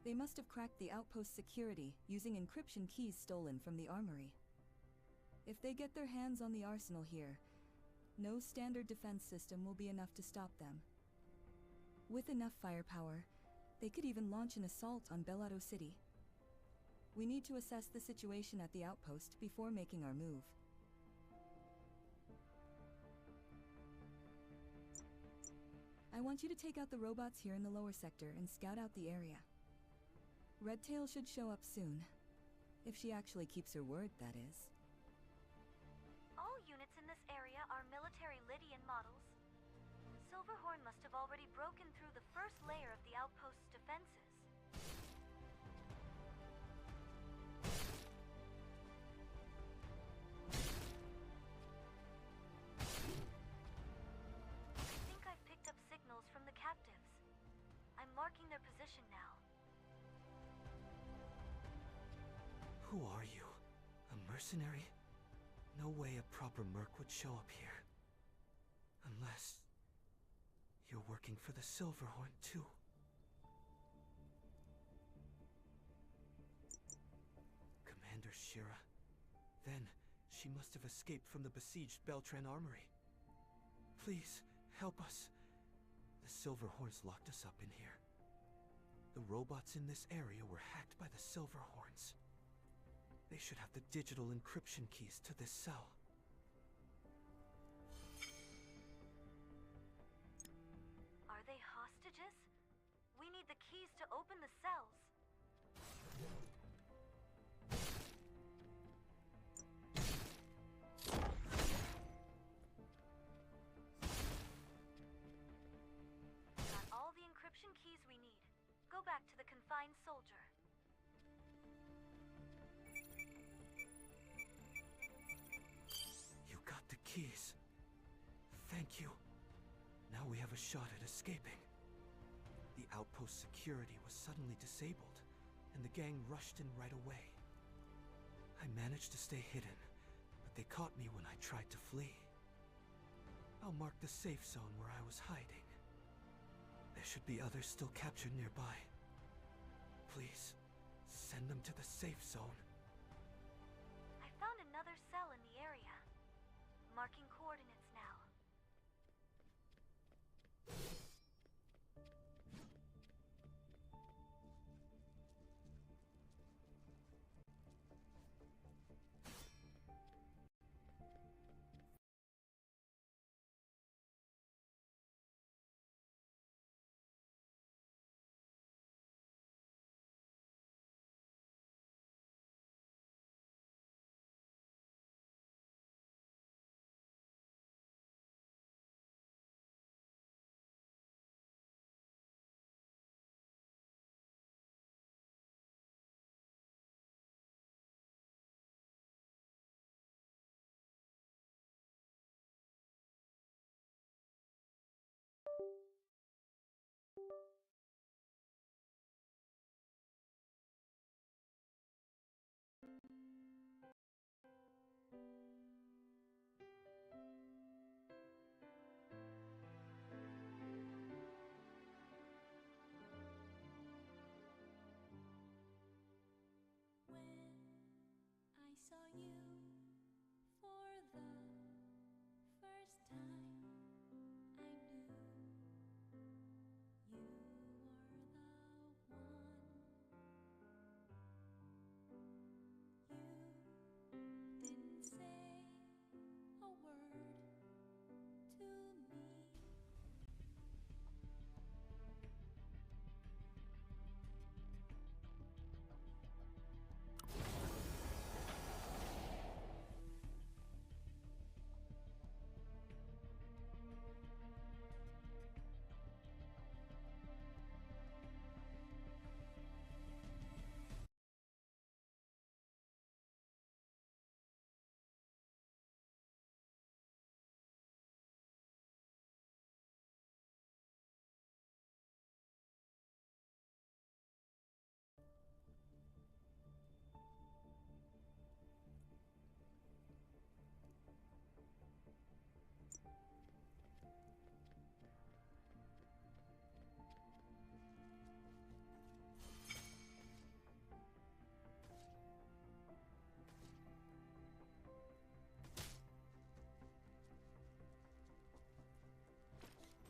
They must have cracked the outpost security using encryption keys stolen from the armory. If they get their hands on the arsenal here, no standard defense system will be enough to stop them. With enough firepower, they could even launch an assault on Bellato City. We need to assess the situation at the outpost before making our move. I want you to take out the robots here in the lower sector and scout out the area. Redtail should show up soon. If she actually keeps her word, that is. All units in this area are military Lydian models. Silverhorn must have already broken through the first layer of the outpost's defenses. Marking their position now. Who are you? A mercenary? No way a proper merc would show up here. Unless you're working for the Silverhorn too. Commander Shira. Then she must have escaped from the besieged Beltran armory. Please, help us. The Silverhorns locked us up in here. The robots in this area were hacked by the Silverhorns. They should have the digital encryption keys to this cell. Are they hostages? We need the keys to open the cells. Got all the encryption keys we need. Go back to the confined soldier. You got the keys. Thank you. Now we have a shot at escaping. The outpost security was suddenly disabled, and the gang rushed in right away. I managed to stay hidden, but they caught me when I tried to flee. I'll mark the safe zone where I was hiding. There should be others still captured nearby. Please, send them to the safe zone. I found another cell in the area. Marking coordinates now.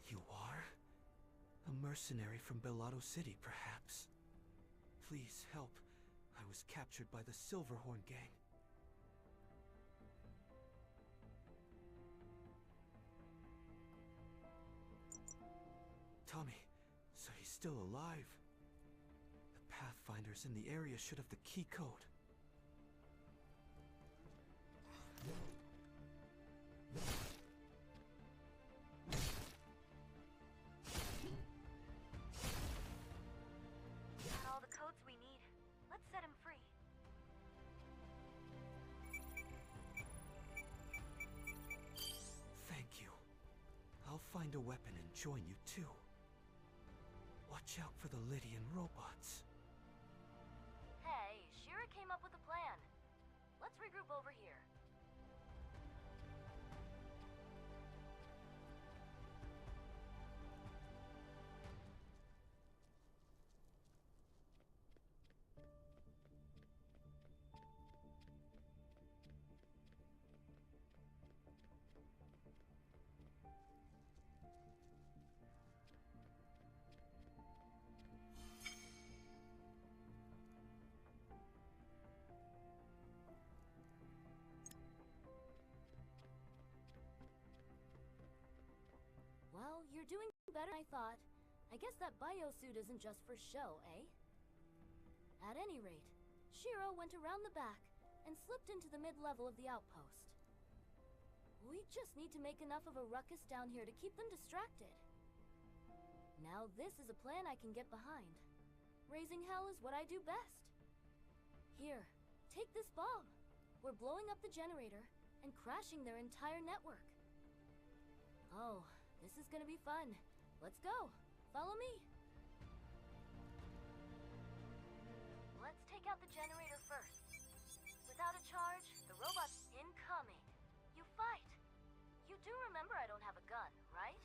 You are? A mercenary from Bellotto City, perhaps? Please help. I was captured by the Silverhorn gang. Tommy, so he's still alive. The Pathfinders in the area should have the key code. Got all the codes we need. Let's set him free. Thank you. I'll find a weapon and join you too. Watch out for the Lydian robots. Hey, Shira came up with a plan. Let's regroup over here. Well, you're doing better than I thought. I guess that biosuit isn't just for show, eh? At any rate, Shiro went around the back and slipped into the mid-level of the outpost. We just need to make enough of a ruckus down here to keep them distracted. Now this is a plan I can get behind. Raising hell is what I do best. Here, take this bomb. We're blowing up the generator and crashing their entire network. Oh, this is gonna be fun. Let's go. Follow me. Let's take out the generator first. Without a charge, the robot's incoming. You fight. You do remember I don't have a gun, right?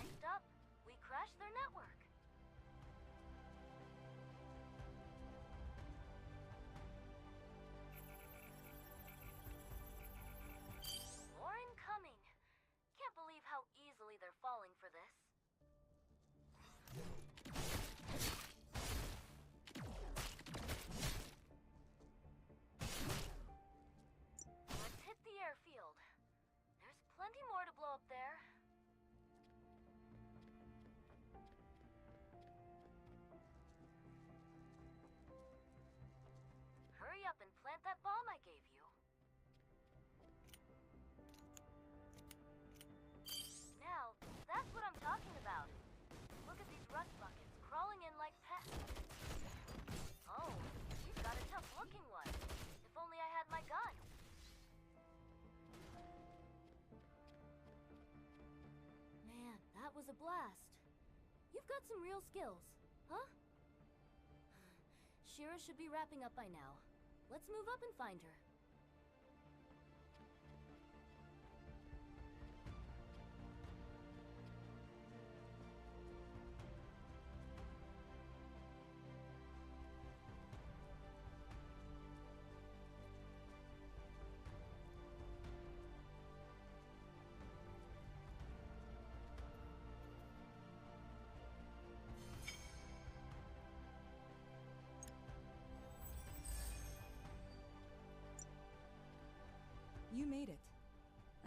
Next up, we crash their network. More incoming. Can't believe how easily they're falling for this. Let's hit the airfield. There's plenty more to blow up there. Hurry up and plant that bomb I gave you. Now, that's what I'm talking about. Look at these rust buckets crawling in like pests. Oh, you've got a tough-looking one. If only I had my gun. Man, that was a blast. You've got some real skills, huh? Shira should be wrapping up by now. Let's move up and find her.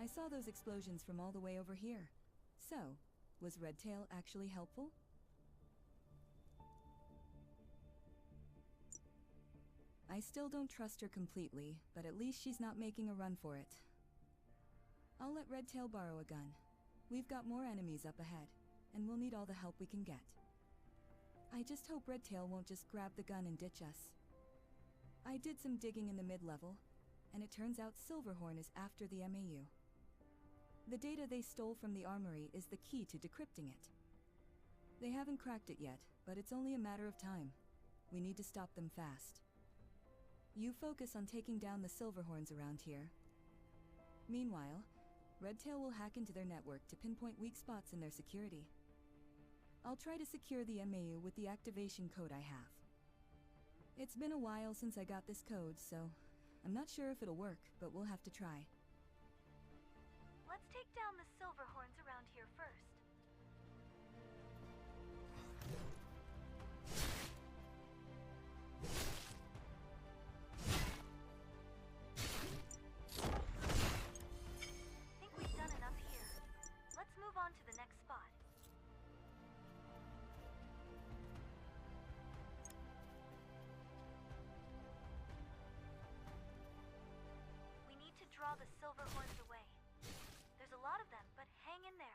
I saw those explosions from all the way over here. So, was Redtail actually helpful? I still don't trust her completely, but at least she's not making a run for it. I'll let Redtail borrow a gun. We've got more enemies up ahead, and we'll need all the help we can get. I just hope Redtail won't just grab the gun and ditch us. I did some digging in the mid-level, and it turns out Silverhorn is after the MAU. The data they stole from the armory is the key to decrypting it. They haven't cracked it yet, but it's only a matter of time. We need to stop them fast. You focus on taking down the Silverhorns around here. Meanwhile, Redtail will hack into their network to pinpoint weak spots in their security. I'll try to secure the MAU with the activation code I have. It's been a while since I got this code, so I'm not sure if it'll work, but we'll have to try. Let's take down the Silverhorns around here first. Think we've done enough here. Let's move on to the next spot. We need to draw the Silverhorns away. There's a lot of them, but hang in there.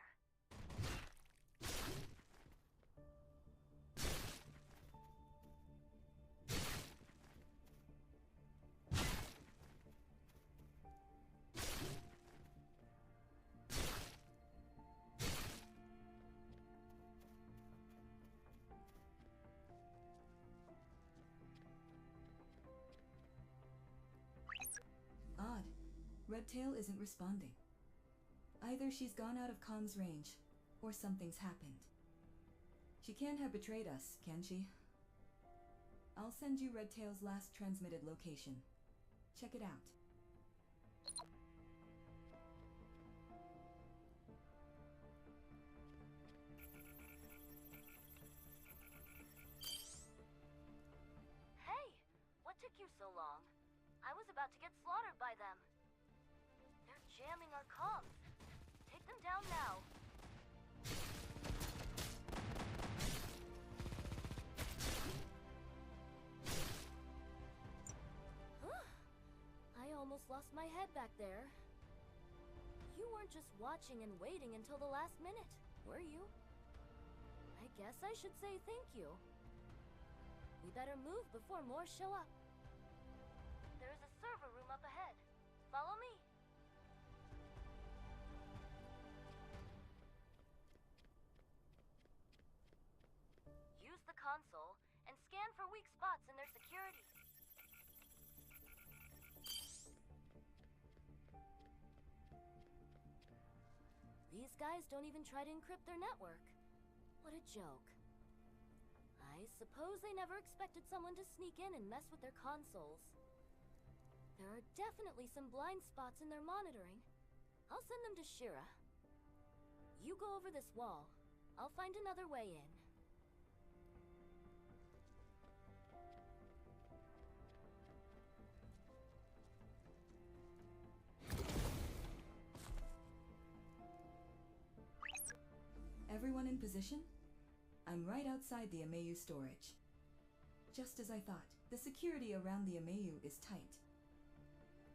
Odd. Redtail isn't responding. Either she's gone out of comms range, or something's happened. She can't have betrayed us, can she? I'll send you Redtail's last transmitted location. Check it out. Hey! What took you so long? I was about to get slaughtered by them. They're jamming our comms. Take them down now. I almost lost my head back there. You weren't just watching and waiting until the last minute, were you? I guess I should say thank you. We better move before more show up. There is a server room up ahead. Follow me. Use the console and scan for weak spots in their security. These guys don't even try to encrypt their network. What a joke. I suppose they never expected someone to sneak in and mess with their consoles. There are definitely some blind spots in their monitoring. I'll send them to Shira. You go over this wall. I'll find another way in. Everyone in position? I'm right outside the MAU storage. Just as I thought, the security around the MAU is tight.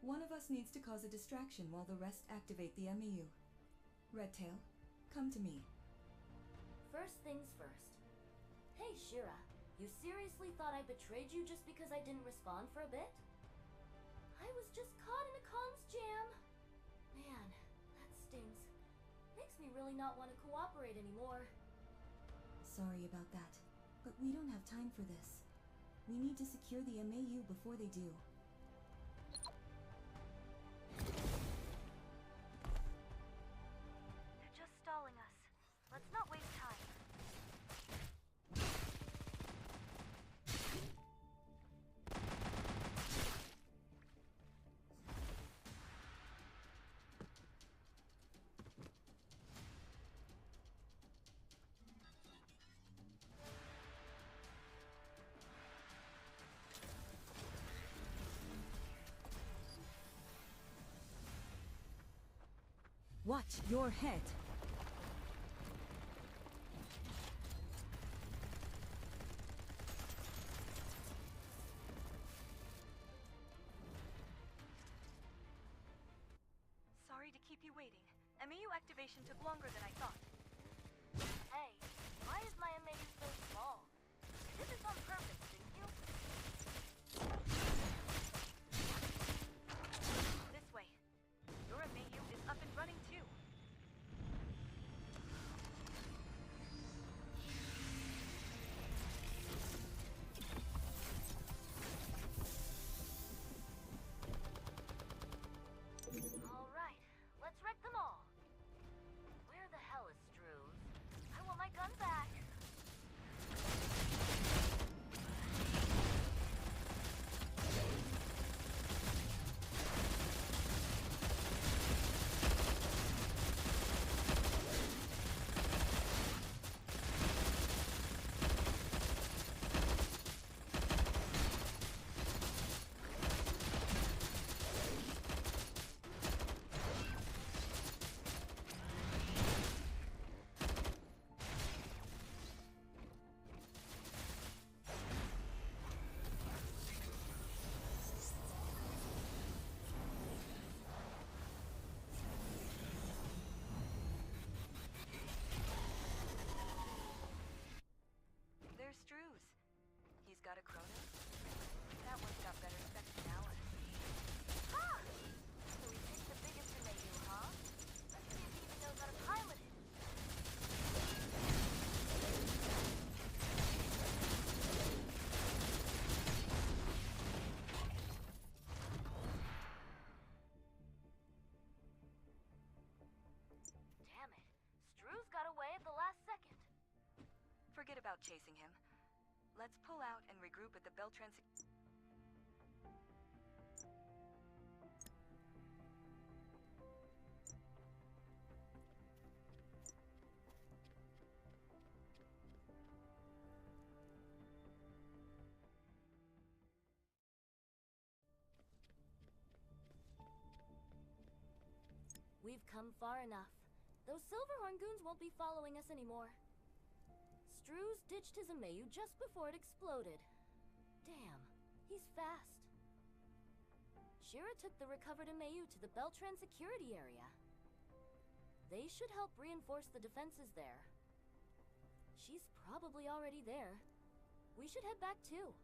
One of us needs to cause a distraction while the rest activate the MAU. Redtail, come to me. First things first. Hey, Shira, you seriously thought I betrayed you just because I didn't respond for a bit? I was just caught in a comms jam. Man, that stings. Makes me really not want to cooperate anymore. Sorry about that, but we don't have time for this. We need to secure the MAU before they do. They're just stalling us. Let's not waste time. Watch your head. Sorry to keep you waiting. MAU activation took longer than I thought. Hey, why is my MAU so small? You did this on purpose, didn't you? This way. Your MAU is up and running too. All right, let's wreck them all. Where the hell is Struve? I want my gun back. There's Struze. He's got a Chronos. That one's got better specs than ours. Ha! So he picked the biggest MAU, huh? Let's see if he even knows how to pilot it. Damn it. Struve got away at the last second. Forget about chasing him. Let's pull out and regroup at the Beltran. We've come far enough. Those Silverhorn goons won't be following us anymore. Struze ditched his MAU just before it exploded. Damn, he's fast. Shira took the recovered MAU to the Beltran security area. They should help reinforce the defenses there. She's probably already there. We should head back too.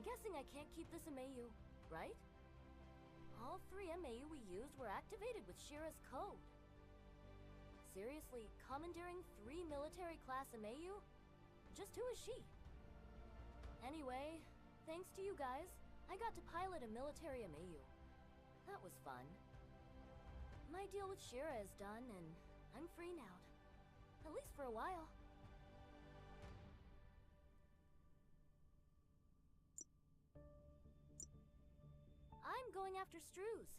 Guessing I can't keep this MAU, right? All 3 MAU we used were activated with Shira's code. Seriously, commandeering 3 military class MAU? Just who is she? Anyway, thanks to you guys, I got to pilot a military MAU. That was fun. My deal with Shira is done, and I'm free now. At least for a while. I'm going after Struz.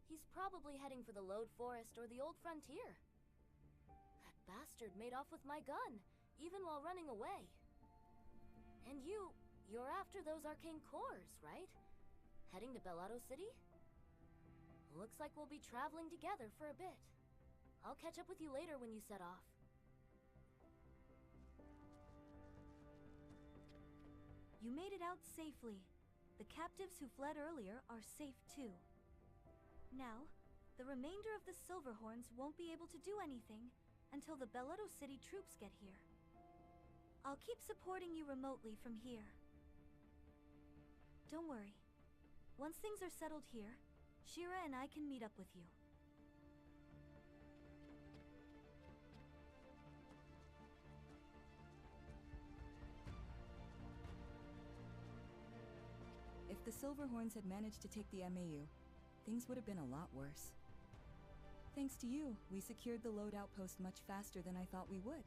He's probably heading for the Lode Forest or the Old Frontier. That bastard made off with my gun, even while running away. And you're after those arcane cores, right? Heading to Bellato City? Looks like we'll be traveling together for a bit. I'll catch up with you later when you set off. You made it out safely. The captives who fled earlier are safe too. Now, the remainder of the Silverhorns won't be able to do anything until the Bellato City troops get here. I'll keep supporting you remotely from here. Don't worry. Once things are settled here, Shira and I can meet up with you. If the Silverhorns had managed to take the MAU, things would have been a lot worse. Thanks to you, we secured the load outpost much faster than I thought we would.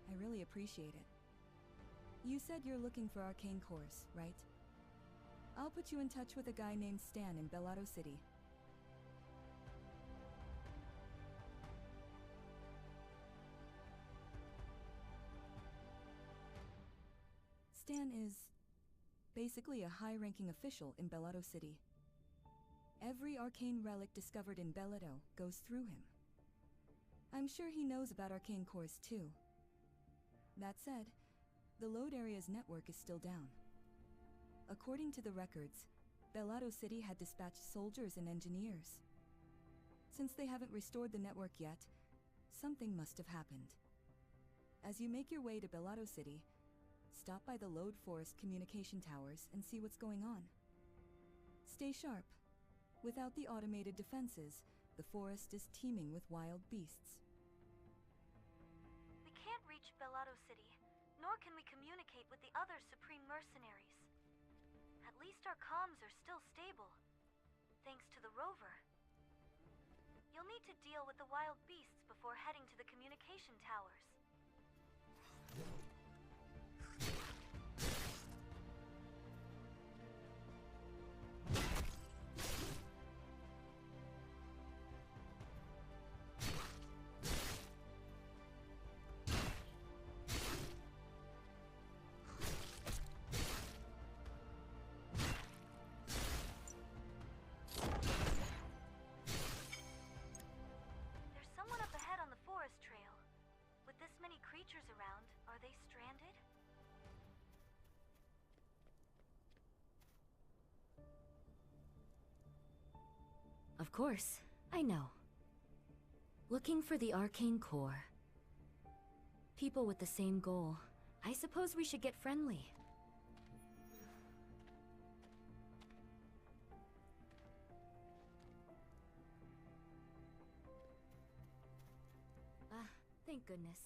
I really appreciate it. You said you're looking for arcane cores, right? I'll put you in touch with a guy named Stan in Bellato City. Stan is basically a high-ranking official in Bellato City. Every arcane relic discovered in Bellato goes through him. I'm sure he knows about arcane cores too. That said, the load area's network is still down. According to the records, Bellato City had dispatched soldiers and engineers. Since they haven't restored the network yet, something must have happened. As you make your way to Bellato City, stop by the Lode Forest communication towers and see what's going on. Stay sharp. Without the automated defenses, the forest is teeming with wild beasts. We can't reach Bellato City, nor can we communicate with the other Supreme Mercenaries. At least our comms are still stable, thanks to the rover. You'll need to deal with the wild beasts before heading to the communication towers. Creatures around, are they stranded? Of course, I know. Looking for the arcane core. People with the same goal. I suppose we should get friendly. Thank goodness.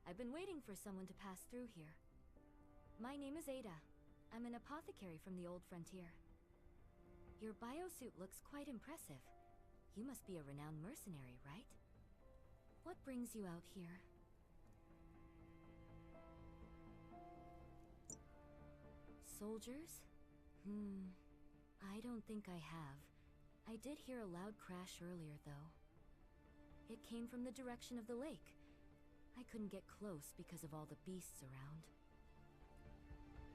I've been waiting for someone to pass through here. My name is Ada. I'm an apothecary from the Old Frontier. Your biosuit looks quite impressive. You must be a renowned mercenary, right? What brings you out here? Soldiers? I don't think I have. I did hear a loud crash earlier, though. It came from the direction of the lake. I couldn't get close because of all the beasts around.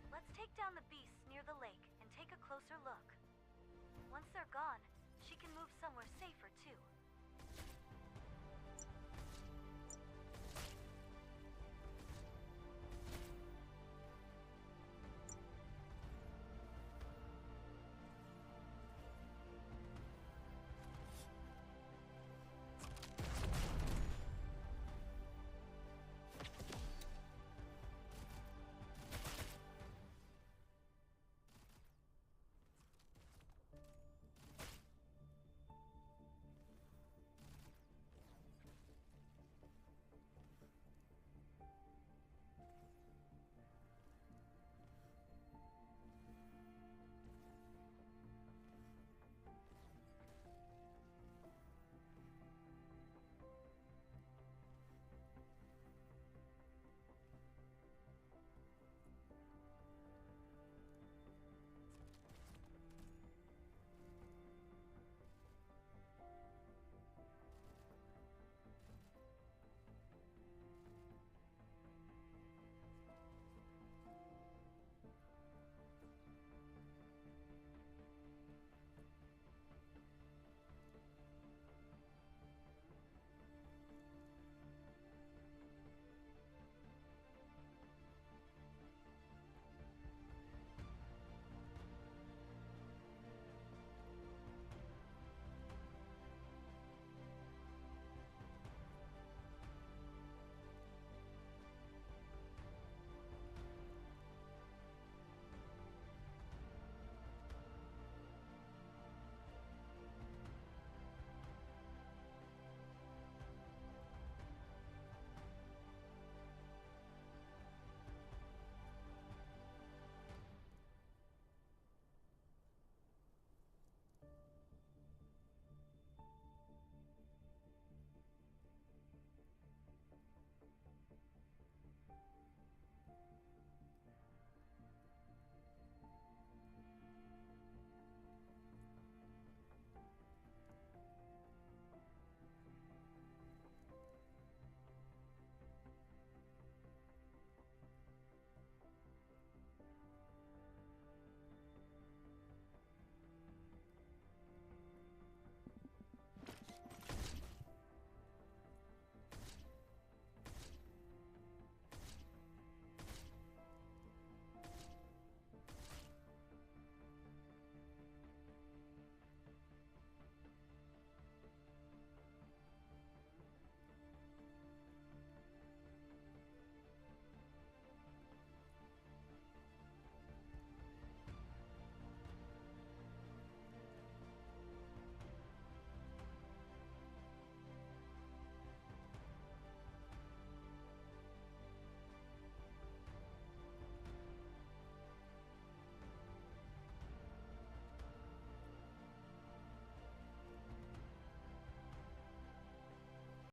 Let's take down the beasts near the lake and take a closer look. Once they're gone, she can move somewhere safer too.